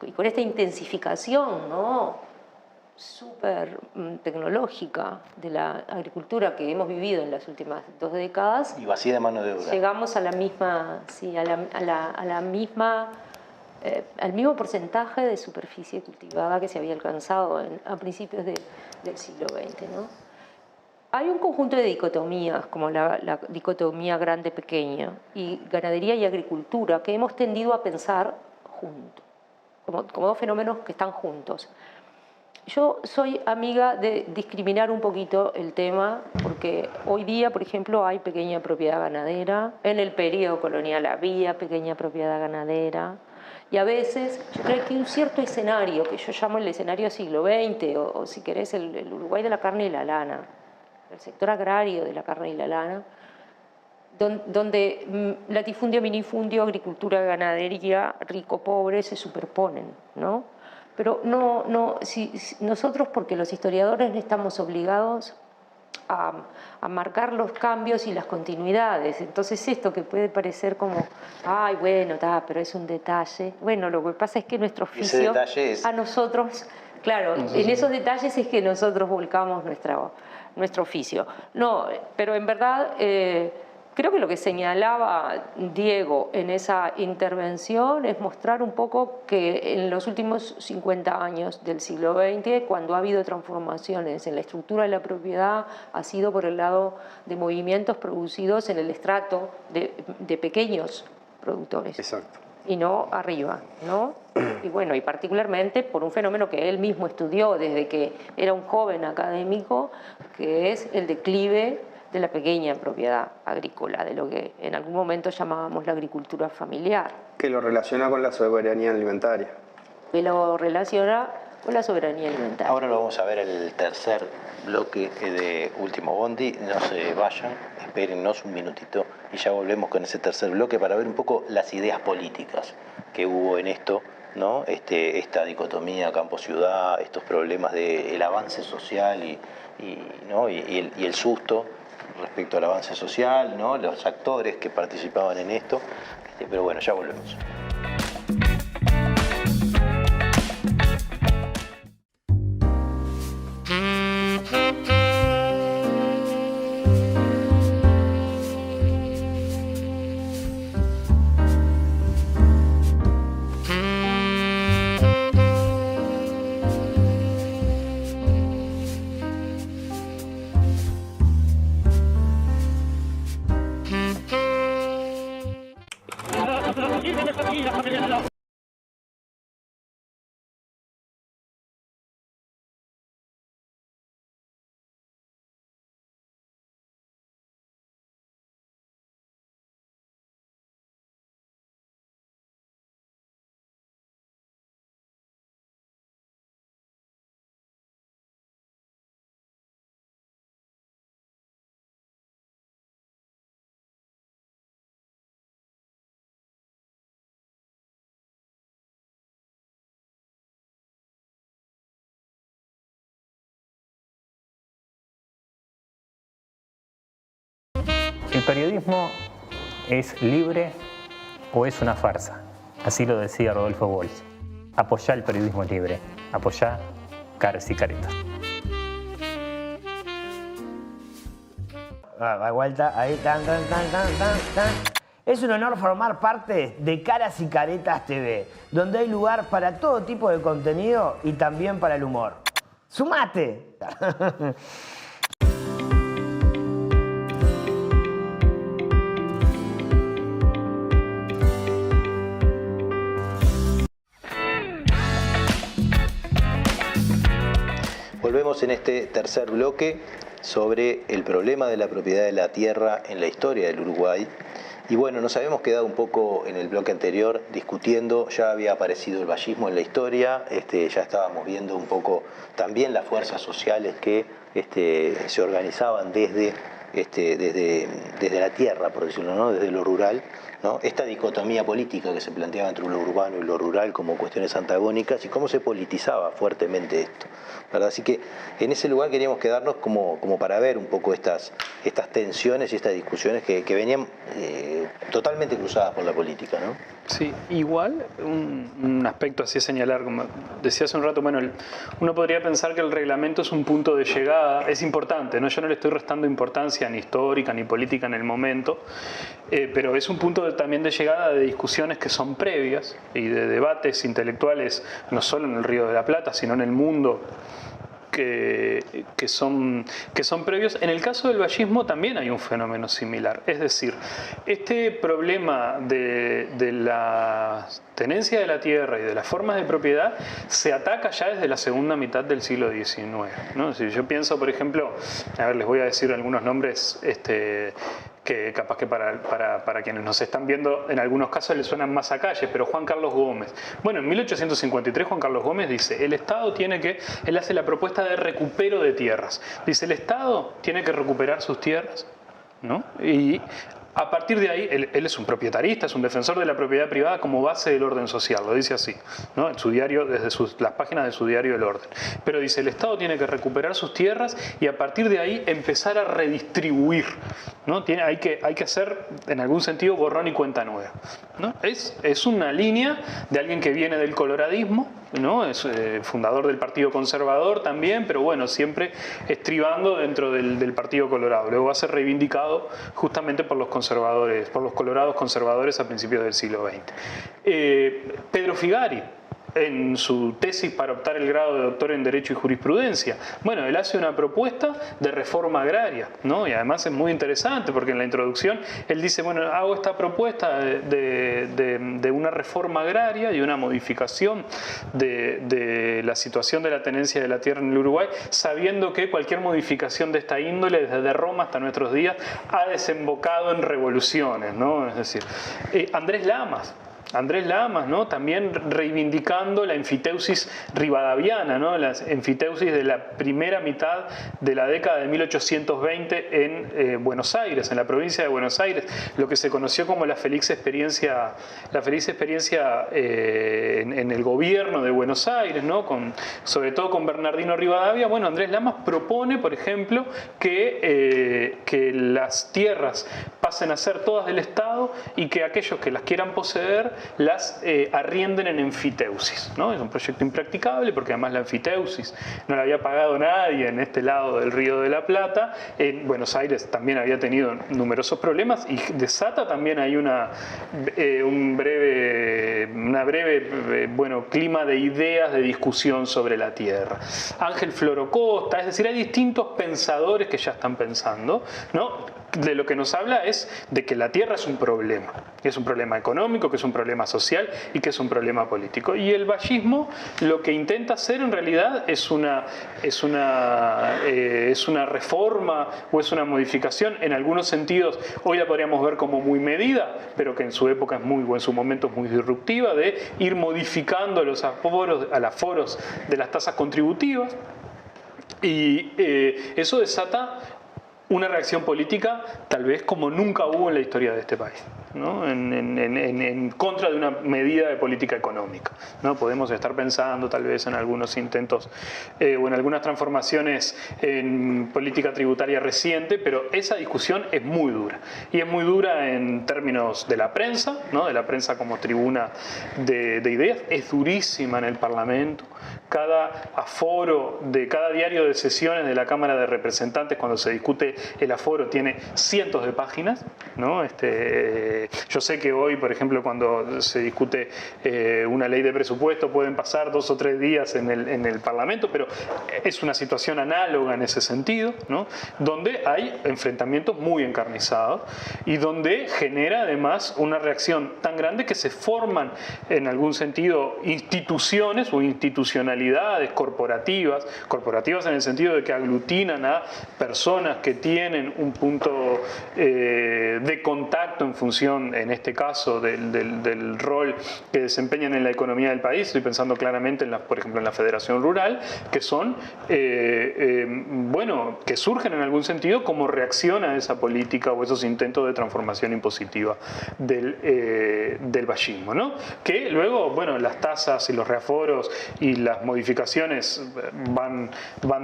y con esta intensificación, ¿no?, súper tecnológica de la agricultura que hemos vivido en las últimas 2 décadas. Y vacía de mano de obra. Llegamos a la misma, sí, al mismo porcentaje de superficie cultivada que se había alcanzado a principios del siglo XX, ¿no? Hay un conjunto de dicotomías, como la dicotomía grande-pequeña, y ganadería y agricultura, que hemos tendido a pensar juntos, como dos fenómenos que están juntos. Yo soy amiga de discriminar un poquito el tema, porque hoy día, por ejemplo, hay pequeña propiedad ganadera, en el periodo colonial había pequeña propiedad ganadera, y a veces yo creo que hay un cierto escenario, que yo llamo el escenario siglo XX, o si querés el Uruguay de la carne y la lana, el sector agrario de la carne y la lana, donde latifundio, minifundio, agricultura, ganadería, rico-pobre se superponen, ¿no? Pero si nosotros, porque los historiadores estamos obligados a marcar los cambios y las continuidades. Entonces esto que puede parecer como, ay, bueno, pero es un detalle. Bueno, lo que pasa es que nuestro oficio, a nosotros, claro, en esos detalles es que nosotros volcamos nuestro oficio. No, pero en verdad creo que lo que señalaba Diego en esa intervención es mostrar un poco que en los últimos 50 años del siglo XX, cuando ha habido transformaciones en la estructura de la propiedad, ha sido por el lado de movimientos producidos en el estrato de pequeños productores. Exacto. Y no arriba, ¿no? Y bueno, y particularmente por un fenómeno que él mismo estudió desde que era un joven académico, que es el declive de la pequeña propiedad agrícola, de lo que en algún momento llamábamos la agricultura familiar. Que lo relaciona con la soberanía alimentaria. Que lo relaciona con la soberanía alimentaria. Ahora lo vamos a ver en el tercer bloque de Último Bondi. No se vayan, espérennos un minutito y ya volvemos con ese tercer bloque para ver un poco las ideas políticas que hubo en esto, ¿no? Esta dicotomía campo-ciudad, estos problemas del avance social ¿no? y el susto respecto al avance social, ¿no? Los actores que participaban en esto, pero bueno, ya volvemos. ¿El periodismo es libre o es una farsa? Así lo decía Rodolfo Walsh. Apoyá el periodismo libre. Apoyá Caras y Caretas. Da vuelta, ahí, tan. Es un honor formar parte de Caras y Caretas TV, donde hay lugar para todo tipo de contenido y también para el humor. ¡Sumate! Volvemos en este tercer bloque sobre el problema de la propiedad de la tierra en la historia del Uruguay. Y bueno, nos habíamos quedado un poco en el bloque anterior discutiendo, ya había aparecido el vallismo en la historia, ya estábamos viendo un poco también las fuerzas sociales que se organizaban desde la tierra, por decirlo, ¿no? Desde lo rural, ¿no? Esta dicotomía política que se planteaba entre lo urbano y lo rural como cuestiones antagónicas y cómo se politizaba fuertemente esto, ¿verdad? Así que en ese lugar queríamos quedarnos como para ver un poco estas tensiones y estas discusiones que venían totalmente cruzadas por la política, ¿no? Sí, igual un aspecto así a señalar, como decía hace un rato, bueno, uno podría pensar que el reglamento es un punto de llegada, es importante, ¿no? Yo no le estoy restando importancia ni histórica ni política en el momento, pero es un punto también de llegada de discusiones que son previas y de debates intelectuales, no solo en el Río de la Plata, sino en el mundo, que son previos. En el caso del vallismo también hay un fenómeno similar. Es decir, este problema de la tenencia de la tierra y de las formas de propiedad se ataca ya desde la segunda mitad del siglo XIX, ¿no? Si yo pienso, por ejemplo, a ver, les voy a decir algunos nombres que capaz que para quienes nos están viendo en algunos casos les suenan más a calles, pero Juan Carlos Gómez. Bueno, en 1853 Juan Carlos Gómez dice, él hace la propuesta de recupero de tierras. Dice, el Estado tiene que recuperar sus tierras, ¿no? Y a partir de ahí, él es un propietarista, es un defensor de la propiedad privada como base del orden social, lo dice así, ¿no? En su diario, desde las páginas de su diario El Orden. Pero dice, el Estado tiene que recuperar sus tierras y a partir de ahí empezar a redistribuir, ¿no? Hay que hacer, en algún sentido, borrón y cuenta nueva, ¿no? Es una línea de alguien que viene del coloradismo, ¿no? Es fundador del Partido Conservador también, pero bueno, siempre estribando dentro del Partido Colorado. Luego va a ser reivindicado justamente por los conservadores, por los colorados conservadores a principios del siglo XX. Pedro Figari, en su tesis para optar el grado de doctor en Derecho y Jurisprudencia. Bueno, él hace una propuesta de reforma agraria, ¿no? Y además es muy interesante porque en la introducción él dice, bueno, hago esta propuesta de una reforma agraria y una modificación de la situación de la tenencia de la tierra en el Uruguay, sabiendo que cualquier modificación de esta índole, desde Roma hasta nuestros días, ha desembocado en revoluciones, ¿no? Es decir, Andrés Lamas, ¿no? También reivindicando la enfiteusis rivadaviana, ¿no? La enfiteusis de la primera mitad de la década de 1820 en Buenos Aires, en la provincia de Buenos Aires, lo que se conoció como la feliz experiencia en el gobierno de Buenos Aires, ¿no? Sobre todo con Bernardino Rivadavia. Bueno, Andrés Lamas propone, por ejemplo, que las tierras pasen a ser todas del Estado y que aquellos que las quieran poseer las arrienden en enfiteusis, ¿no? Es un proyecto impracticable porque además la enfiteusis no la había pagado nadie en este lado del Río de la Plata. En Buenos Aires también había tenido numerosos problemas y desata también hay un breve clima de ideas, de discusión sobre la tierra. Ángel Floro Costa, es decir, hay distintos pensadores que ya están pensando, ¿no? De lo que nos habla es de que la tierra es un problema económico, que es un problema social y que es un problema político. Y el vallismo lo que intenta hacer en realidad es una reforma o es una modificación, en algunos sentidos hoy la podríamos ver como muy medida, pero que en su época en su momento es muy disruptiva, de ir modificando los aforos de las tasas contributivas, y eso desata una reacción política tal vez como nunca hubo en la historia de este país, ¿no? En contra de una medida de política económica, ¿no? Podemos estar pensando tal vez en algunos intentos o en algunas transformaciones en política tributaria reciente, pero esa discusión es muy dura. Y es muy dura en términos de la prensa, ¿no? De la prensa como tribuna de ideas. Es durísima en el Parlamento. Cada aforo de cada diario de sesiones de la Cámara de Representantes, cuando se discute el aforo, tiene cientos de páginas, ¿no? Yo sé que hoy, por ejemplo, cuando se discute una ley de presupuesto, pueden pasar 2 o 3 días en el Parlamento, pero es una situación análoga en ese sentido, ¿no? Donde hay enfrentamientos muy encarnizados y donde genera además una reacción tan grande que se forman en algún sentido instituciones o institucionalidades corporativas en el sentido de que aglutinan a personas que tienen un punto de contacto en función, en este caso, del rol que desempeñan en la economía del país. Estoy pensando claramente, por ejemplo, en la Federación Rural, que son, que surgen en algún sentido como reacción a esa política o esos intentos de transformación impositiva del vallismo, ¿no? Que luego, bueno, las tasas y los reaforos y las modificaciones van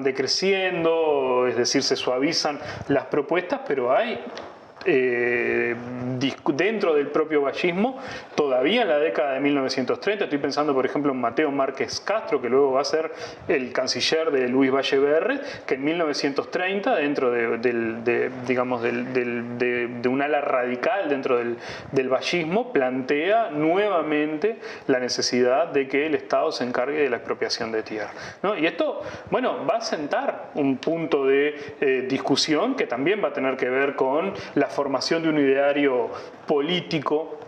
decreciendo, es decir, se suavizan las propuestas, pero hay dentro del propio vallismo, todavía en la década de 1930. Estoy pensando, por ejemplo, en Mateo Márquez Castro, que luego va a ser el canciller de Luis Valle-Berre, que en 1930, dentro digamos, de un ala radical dentro del vallismo, plantea nuevamente la necesidad de que el Estado se encargue de la expropiación de tierra, ¿no? Y esto, bueno, va a sentar un punto de discusión que también va a tener que ver con la formación de un ideario político,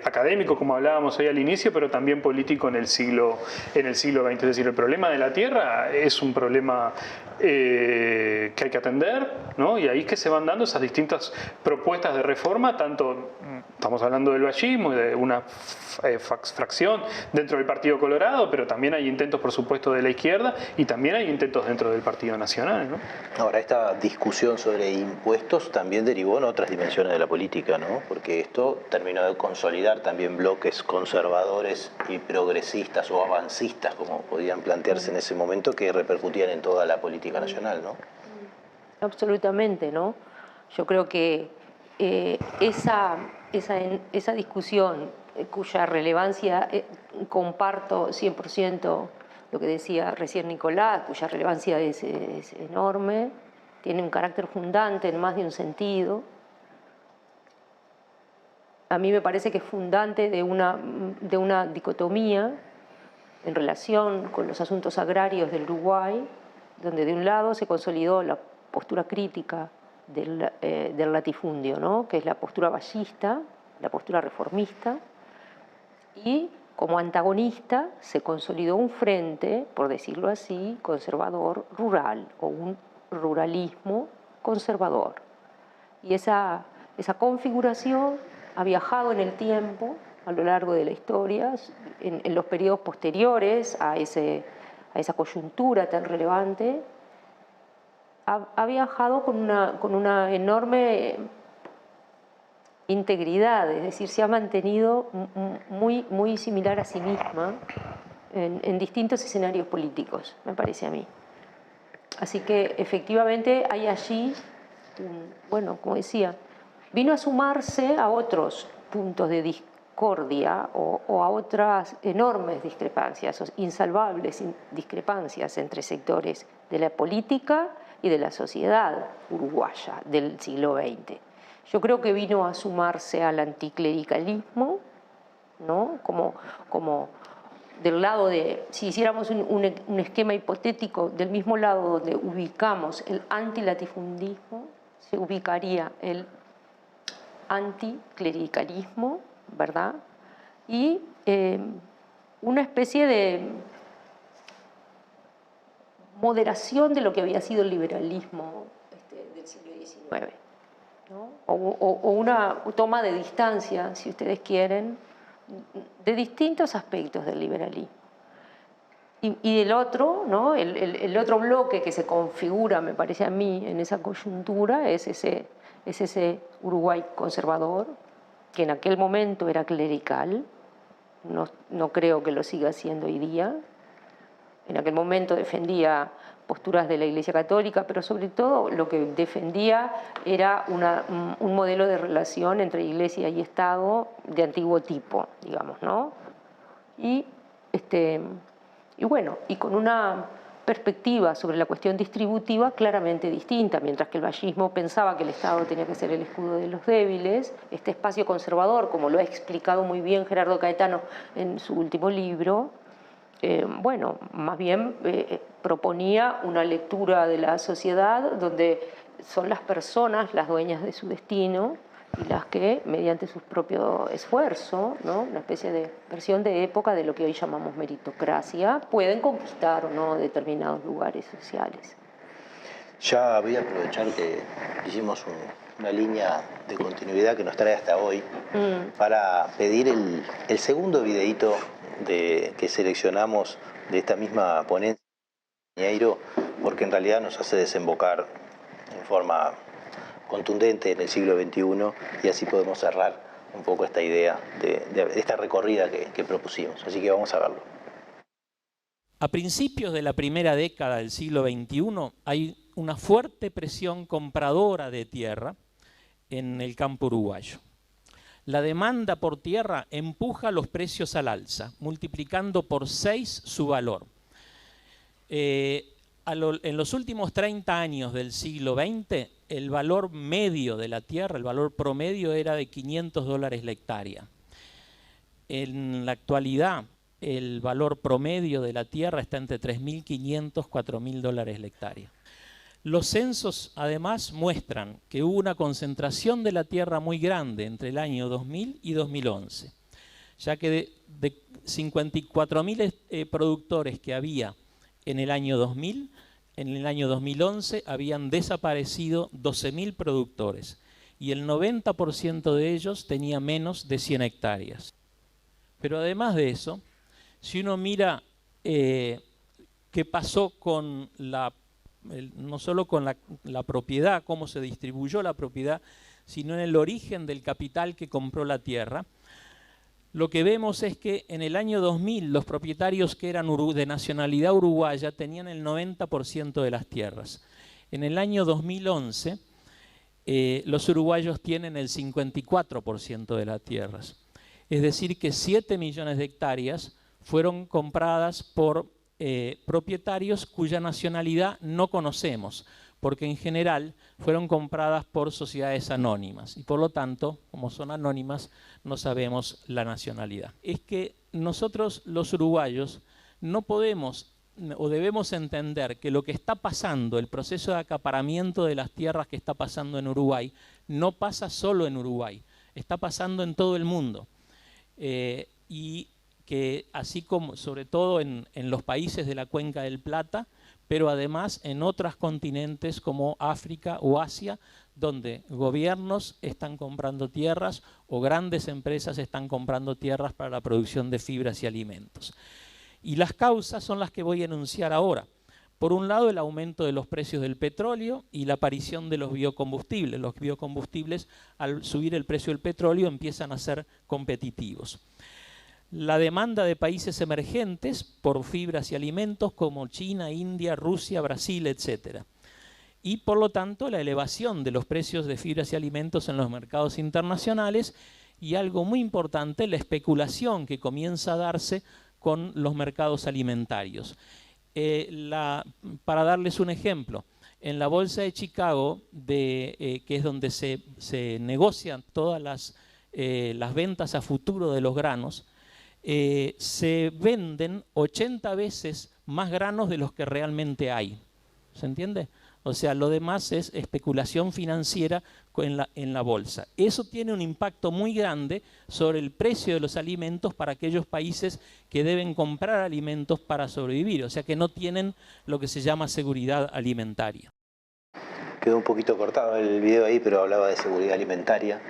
académico, como hablábamos hoy al inicio, pero también político en el siglo XX. Es decir, el problema de la tierra es un problema que hay que atender, ¿no? Y ahí es que se van dando esas distintas propuestas de reforma, tanto estamos hablando del vallismo y de una fracción dentro del Partido Colorado, pero también hay intentos, por supuesto, de la izquierda y también hay intentos dentro del Partido Nacional, ¿no? Ahora, esta discusión sobre impuestos también derivó en otras dimensiones de la política, ¿no? Porque esto terminó de consolidar también bloques conservadores y progresistas o avancistas, como podían plantearse en ese momento, que repercutían en toda la política nacional, ¿no? Absolutamente, ¿no? Yo creo que esa discusión, cuya relevancia comparto 100% lo que decía recién Nicolás, cuya relevancia es enorme, tiene un carácter fundante en más de un sentido. A mí me parece que es fundante de una dicotomía en relación con los asuntos agrarios del Uruguay, donde de un lado se consolidó la postura crítica del latifundio, ¿no? Que es la postura vallista, la postura reformista, y como antagonista se consolidó un frente, por decirlo así, conservador rural, o un ruralismo conservador. Y esa configuración ha viajado en el tiempo, a lo largo de la historia, en los periodos posteriores a esa coyuntura tan relevante, ha viajado con una enorme integridad, es decir, se ha mantenido muy similar a sí misma en distintos escenarios políticos, me parece a mí. Así que efectivamente hay allí, bueno, como decía, vino a sumarse a otros puntos de discordia o a otras enormes discrepancias, insalvables discrepancias entre sectores de la política y de la sociedad uruguaya del siglo XX. Yo creo que vino a sumarse al anticlericalismo, ¿no? Como del lado de, si hiciéramos un esquema hipotético, del mismo lado donde ubicamos el antilatifundismo, se ubicaría el anticlericalismo, ¿verdad? Y una especie de moderación de lo que había sido el liberalismo del siglo XIX, ¿no? O una toma de distancia, si ustedes quieren, de distintos aspectos del liberalismo. Y el otro, ¿no? el otro bloque que se configura, me parece a mí, en esa coyuntura es ese Uruguay conservador, que en aquel momento era clerical, no creo que lo siga siendo hoy día. En aquel momento defendía posturas de la Iglesia Católica, pero sobre todo lo que defendía era un modelo de relación entre Iglesia y Estado de antiguo tipo, digamos, ¿no? Y bueno, y con una perspectiva sobre la cuestión distributiva claramente distinta. Mientras que el vallismo pensaba que el Estado tenía que ser el escudo de los débiles, este espacio conservador, como lo ha explicado muy bien Gerardo Caetano en su último libro, bueno, más bien proponía una lectura de la sociedad donde son las personas las dueñas de su destino y las que, mediante su propio esfuerzo, ¿no? Una especie de versión de época de lo que hoy llamamos meritocracia, pueden conquistar o no determinados lugares sociales. Ya voy a aprovechar que hicimos una línea de continuidad que nos trae hasta hoy para pedir el segundo videíto que seleccionamos de esta misma ponencia, porque en realidad nos hace desembocar en forma contundente en el siglo XXI y así podemos cerrar un poco esta idea de esta recorrida que propusimos. Así que vamos a verlo. A principios de la primera década del siglo XXI hay una fuerte presión compradora de tierra en el campo uruguayo. La demanda por tierra empuja los precios al alza, multiplicando por 6 su valor. En los últimos 30 años del siglo XX, el valor medio de la tierra, el valor promedio era de $500 la hectárea. En la actualidad, el valor promedio de la tierra está entre $3.500 y $4.000 la hectárea. Los censos, además, muestran que hubo una concentración de la tierra muy grande entre el año 2000 y 2011, ya que de 54.000 productores que había en el año 2000, en el año 2011 habían desaparecido 12.000 productores y el 90% de ellos tenía menos de 100 hectáreas. Pero además de eso, si uno mira qué pasó con no solo con la propiedad, cómo se distribuyó la propiedad, sino en el origen del capital que compró la tierra, lo que vemos es que en el año 2000 los propietarios que eran de nacionalidad uruguaya tenían el 90% de las tierras. En el año 2011 los uruguayos tienen el 54% de las tierras. Es decir que 7 millones de hectáreas fueron compradas por propietarios cuya nacionalidad no conocemos, porque en general fueron compradas por sociedades anónimas y por lo tanto, como son anónimas, no sabemos la nacionalidad. Es que nosotros los uruguayos no podemos o debemos entender que lo que está pasando, el proceso de acaparamiento de las tierras que está pasando en Uruguay, no pasa solo en Uruguay, está pasando en todo el mundo. Y que así como, sobre todo en los países de la Cuenca del Plata, pero además en otros continentes como África o Asia, donde gobiernos están comprando tierras o grandes empresas están comprando tierras para la producción de fibras y alimentos. Y las causas son las que voy a enunciar ahora. Por un lado, el aumento de los precios del petróleo y la aparición de los biocombustibles. Los biocombustibles, al subir el precio del petróleo, empiezan a ser competitivos. La demanda de países emergentes por fibras y alimentos como China, India, Rusia, Brasil, etc. Y por lo tanto la elevación de los precios de fibras y alimentos en los mercados internacionales y algo muy importante, la especulación que comienza a darse con los mercados alimentarios. Para darles un ejemplo, en la Bolsa de Chicago, que es donde se negocian todas las ventas a futuro de los granos, se venden 80 veces más granos de los que realmente hay. ¿Se entiende? O sea, lo demás es especulación financiera en la bolsa. Eso tiene un impacto muy grande sobre el precio de los alimentos para aquellos países que deben comprar alimentos para sobrevivir, o sea que no tienen lo que se llama seguridad alimentaria. Quedó un poquito cortado el video ahí, pero hablaba de seguridad alimentaria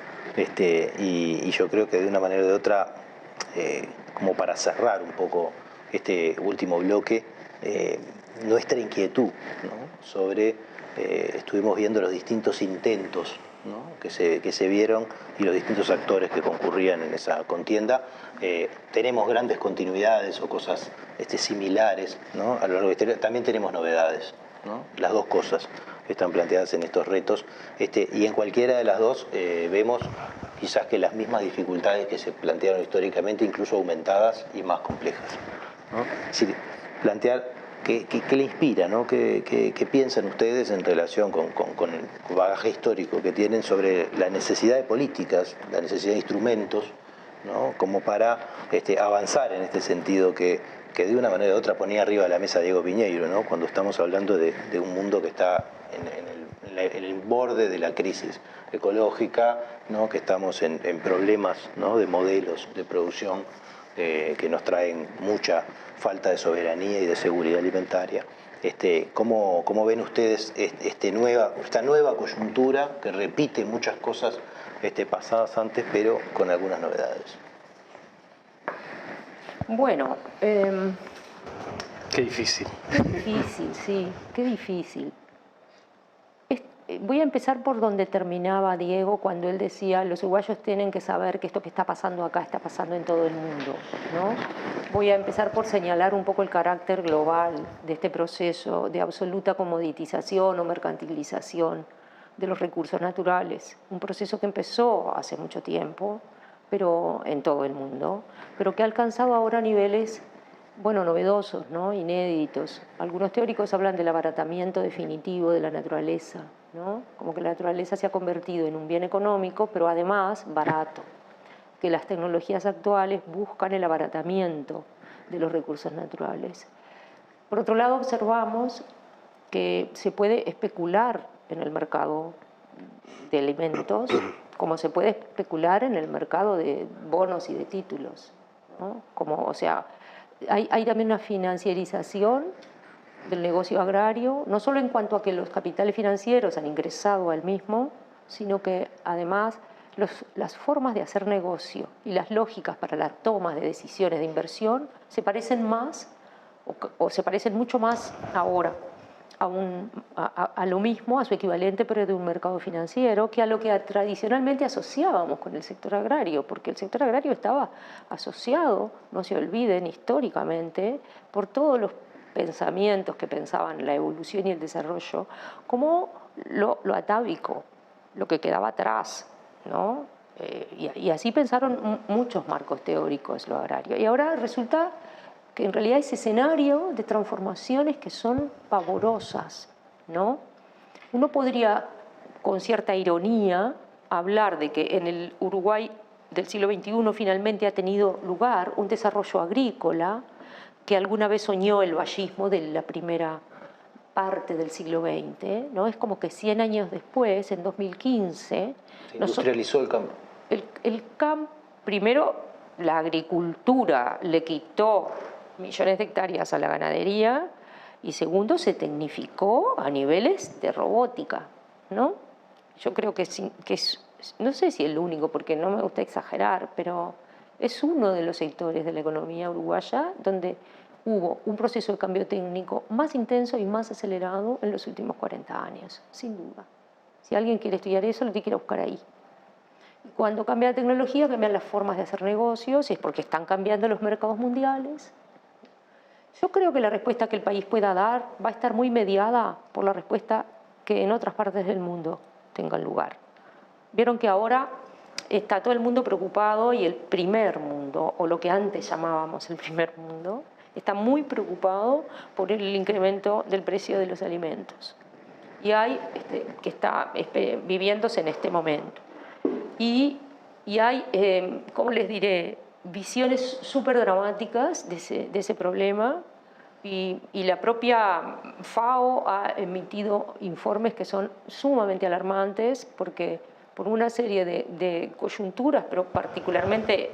y yo creo que de una manera o de otra, como para cerrar un poco este último bloque, nuestra inquietud, ¿no? Sobre, estuvimos viendo los distintos intentos, ¿no? que se vieron y los distintos actores que concurrían en esa contienda. Tenemos grandes continuidades o cosas similares, ¿no? A lo largo de la historia. También tenemos novedades, ¿no? Las dos cosas están planteadas en estos retos y en cualquiera de las dos vemos quizás que las mismas dificultades que se plantearon históricamente, incluso aumentadas y más complejas, ¿no? Es decir, plantear ¿qué le inspira, ¿no? ¿Qué piensan ustedes en relación con el bagaje histórico que tienen sobre la necesidad de políticas, la necesidad de instrumentos, ¿no? Como para avanzar en este sentido que de una manera u otra ponía arriba de la mesa Diego Piñeiro, ¿no? Cuando estamos hablando de un mundo que está en el borde de la crisis ecológica, ¿no? Que estamos en problemas, ¿no? De modelos de producción que nos traen mucha falta de soberanía y de seguridad alimentaria. ¿Cómo ven ustedes esta nueva coyuntura que repite muchas cosas pasadas antes, pero con algunas novedades? Bueno, Qué difícil. qué difícil, sí, qué difícil. Voy a empezar por donde terminaba Diego cuando él decía los uruguayos tienen que saber que esto que está pasando acá está pasando en todo el mundo, ¿no? Voy a empezar por señalar un poco el carácter global de este proceso de absoluta comoditización o mercantilización de los recursos naturales, un proceso que empezó hace mucho tiempo, pero en todo el mundo, pero que ha alcanzado ahora niveles, bueno, novedosos, ¿no? Inéditos. Algunos teóricos hablan del abaratamiento definitivo de la naturaleza, ¿no? Como que la naturaleza se ha convertido en un bien económico, pero además barato, que las tecnologías actuales buscan el abaratamiento de los recursos naturales. Por otro lado, observamos que se puede especular en el mercado de alimentos, como se puede especular en el mercado de bonos y de títulos, ¿no? Como, o sea, hay también una financiarización del negocio agrario, no solo en cuanto a que los capitales financieros han ingresado al mismo, sino que además las formas de hacer negocio y las lógicas para la toma de decisiones de inversión se parecen más o se parecen mucho más ahora a lo mismo, a su equivalente, pero de un mercado financiero, que a lo que tradicionalmente asociábamos con el sector agrario, porque el sector agrario estaba asociado, no se olviden, históricamente, por todos los pensamientos que pensaban la evolución y el desarrollo, como lo atávico, lo que quedaba atrás, ¿no? Y así pensaron muchos marcos teóricos lo agrario. Y ahora resulta que en realidad ese escenario de transformaciones que son pavorosas, ¿no? Uno podría, con cierta ironía, hablar de que en el Uruguay del siglo XXI finalmente ha tenido lugar un desarrollo agrícola que alguna vez soñó el vallismo de la primera parte del siglo XX, ¿no? Es como que 100 años después, en 2015... Se industrializó el campo. El campo, primero, la agricultura le quitó millones de hectáreas a la ganadería y segundo, se tecnificó a niveles de robótica, ¿no? Yo creo que es, no sé si el único, porque no me gusta exagerar, pero es uno de los sectores de la economía uruguaya donde hubo un proceso de cambio técnico más intenso y más acelerado en los últimos 40 años, sin duda. Si alguien quiere estudiar eso, lo tiene que ir a buscar ahí. Cuando cambia la tecnología, cambian las formas de hacer negocios, y es porque están cambiando los mercados mundiales. Yo creo que la respuesta que el país pueda dar va a estar muy mediada por la respuesta que en otras partes del mundo tengan lugar. Vieron que ahora está todo el mundo preocupado y el primer mundo, o lo que antes llamábamos el primer mundo, está muy preocupado por el incremento del precio de los alimentos. Y hay que está viviéndose en este momento. Y hay, ¿cómo les diré?, visiones súper dramáticas de ese problema y la propia FAO ha emitido informes que son sumamente alarmantes porque por una serie de coyunturas, pero particularmente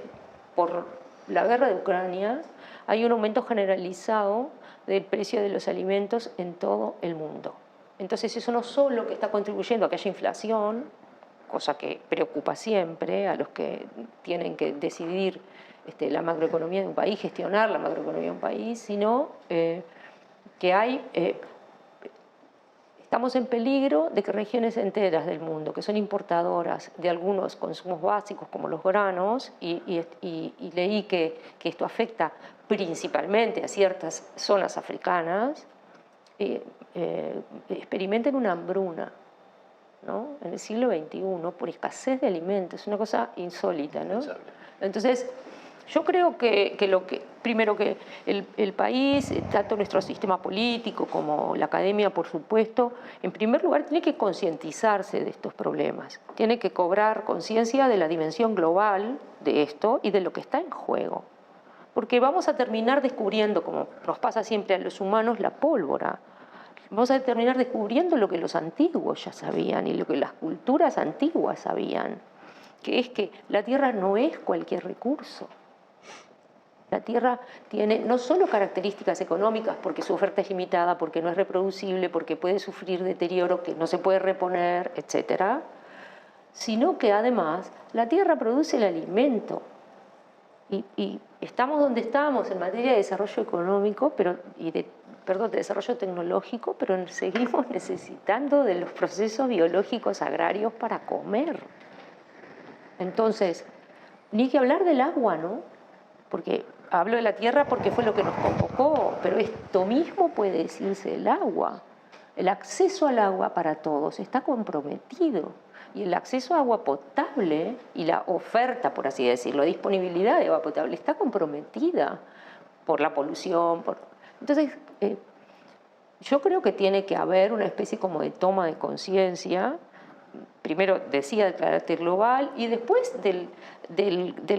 por la guerra de Ucrania, hay un aumento generalizado del precio de los alimentos en todo el mundo. Entonces eso no solo que está contribuyendo a que haya inflación, cosa que preocupa siempre a los que tienen que decidir la macroeconomía de un país, gestionar la macroeconomía de un país, sino que hay, estamos en peligro de que regiones enteras del mundo, que son importadoras de algunos consumos básicos como los granos, y leí que esto afecta principalmente a ciertas zonas africanas, experimenten una hambruna, ¿no? En el siglo XXI por escasez de alimentos, una cosa insólita, ¿no? Entonces, yo creo que primero que el país, tanto nuestro sistema político como la academia, por supuesto, en primer lugar tiene que concientizarse de estos problemas, tiene que cobrar conciencia de la dimensión global de esto y de lo que está en juego. Porque vamos a terminar descubriendo, como nos pasa siempre a los humanos, la pólvora. Vamos a terminar descubriendo lo que los antiguos ya sabían y lo que las culturas antiguas sabían, que es que la tierra no es cualquier recurso. La tierra tiene no solo características económicas, porque su oferta es limitada, porque no es reproducible, porque puede sufrir deterioro que no se puede reponer, etc., sino que además la tierra produce el alimento. Y estamos donde estamos en materia de desarrollo económico, de desarrollo tecnológico, pero seguimos necesitando de los procesos biológicos agrarios para comer. Entonces, ni que hablar del agua, ¿no? Porque hablo de la tierra porque fue lo que nos convocó, pero esto mismo puede decirse del agua. El acceso al agua para todos está comprometido. Y el acceso a agua potable y la oferta, por así decirlo, disponibilidad de agua potable está comprometida por la polución. Entonces, yo creo que tiene que haber una especie como de toma de conciencia, primero decía del carácter global y después del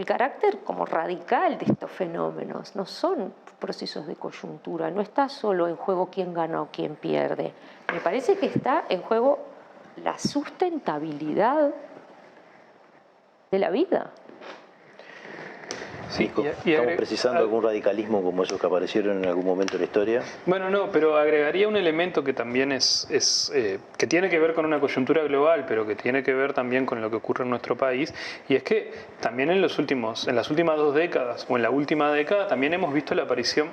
carácter como radical de estos fenómenos. No son procesos de coyuntura, no está solo en juego quién gana o quién pierde. Me parece que está en juego la sustentabilidad de la vida. Sí, ¿estamos precisando algún radicalismo como esos que aparecieron en algún momento de la historia? Bueno, no, pero agregaría un elemento que también que tiene que ver con una coyuntura global, pero que tiene que ver también con lo que ocurre en nuestro país, y es que también en las últimas 2 décadas, o en la última década, también hemos visto la aparición,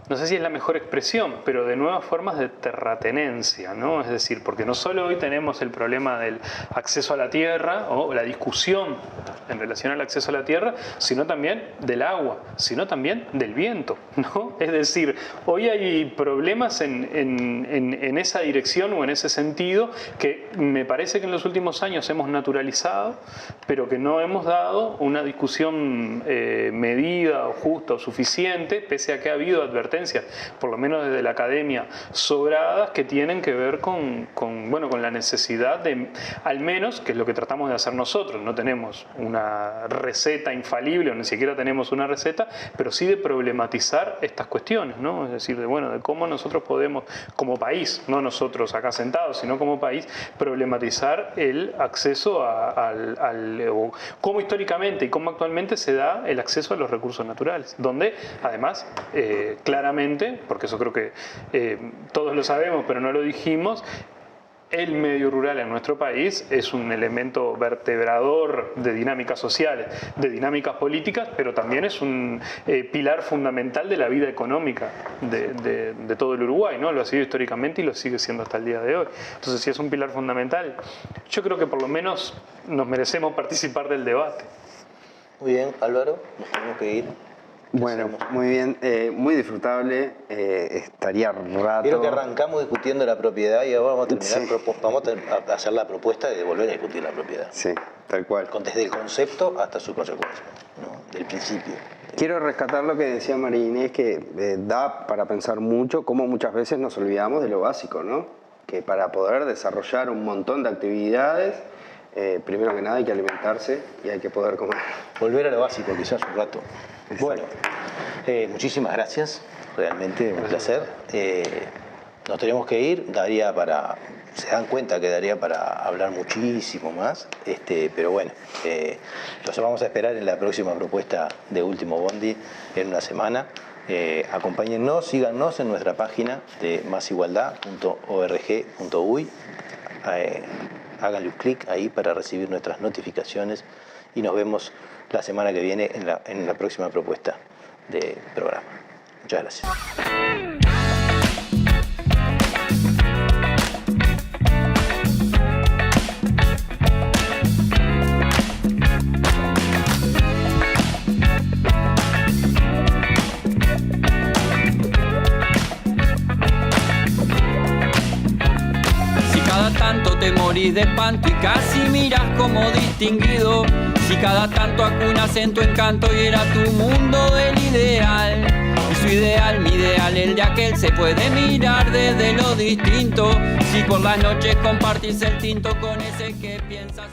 no sé si es la mejor expresión, pero de nuevas formas de terratenencia, ¿no? Es decir, porque no solo hoy tenemos el problema del acceso a la tierra o la discusión en relación al acceso a la tierra, sino también del agua, sino también del viento, ¿no? Es decir, hoy hay problemas en esa dirección o en ese sentido que me parece que en los últimos años hemos naturalizado, pero que no hemos dado una discusión medida o justa o suficiente, pese a que ha habido advertencias, por lo menos desde la academia, sobradas, que tienen que ver con la necesidad de, al menos, que es lo que tratamos de hacer nosotros, no tenemos una receta infalible, o ni siquiera tenemos una receta, pero sí de problematizar estas cuestiones, ¿no? Es decir, de cómo nosotros podemos, como país, no nosotros acá sentados, sino como país, problematizar el acceso o cómo históricamente y cómo actualmente se da el acceso a los recursos naturales, donde además, claramente, porque eso creo que todos lo sabemos, pero no lo dijimos, el medio rural en nuestro país es un elemento vertebrador de dinámicas sociales, de dinámicas políticas, pero también es un pilar fundamental de la vida económica de todo el Uruguay, ¿no? Lo ha sido históricamente y lo sigue siendo hasta el día de hoy. Entonces, si es un pilar fundamental, yo creo que por lo menos nos merecemos participar del debate. Muy bien, Álvaro, nos tenemos que ir. Bueno, muy bien, muy disfrutable, estaría rato. Creo que arrancamos discutiendo la propiedad y ahora vamos a terminar, vamos a hacer la propuesta de volver a discutir la propiedad. Sí, tal cual. Desde el concepto hasta su consecuencia, ¿no? Del principio. Quiero rescatar lo que decía María Inés, que da para pensar mucho, cómo muchas veces nos olvidamos de lo básico, ¿no? Que para poder desarrollar un montón de actividades, primero que nada hay que alimentarse y hay que poder comer. Volver a lo básico, quizás un rato. Exacto. Bueno, muchísimas gracias, realmente un placer. Nos tenemos que ir, se dan cuenta que daría para hablar muchísimo más, pero bueno, los vamos a esperar en la próxima propuesta de Último Bondi en una semana. Acompáñennos, síganos en nuestra página de masigualdad.org.uy. Háganle un clic ahí para recibir nuestras notificaciones y nos vemos la semana que viene en la próxima propuesta de programa. Muchas gracias. Si cada tanto te morís de espanto y casi miras como distinguido, si cada tanto acunas en tu encanto y era tu mundo del ideal, y su ideal, mi ideal, el de aquel, se puede mirar desde lo distinto. Si por las noches compartís el tinto con ese que piensas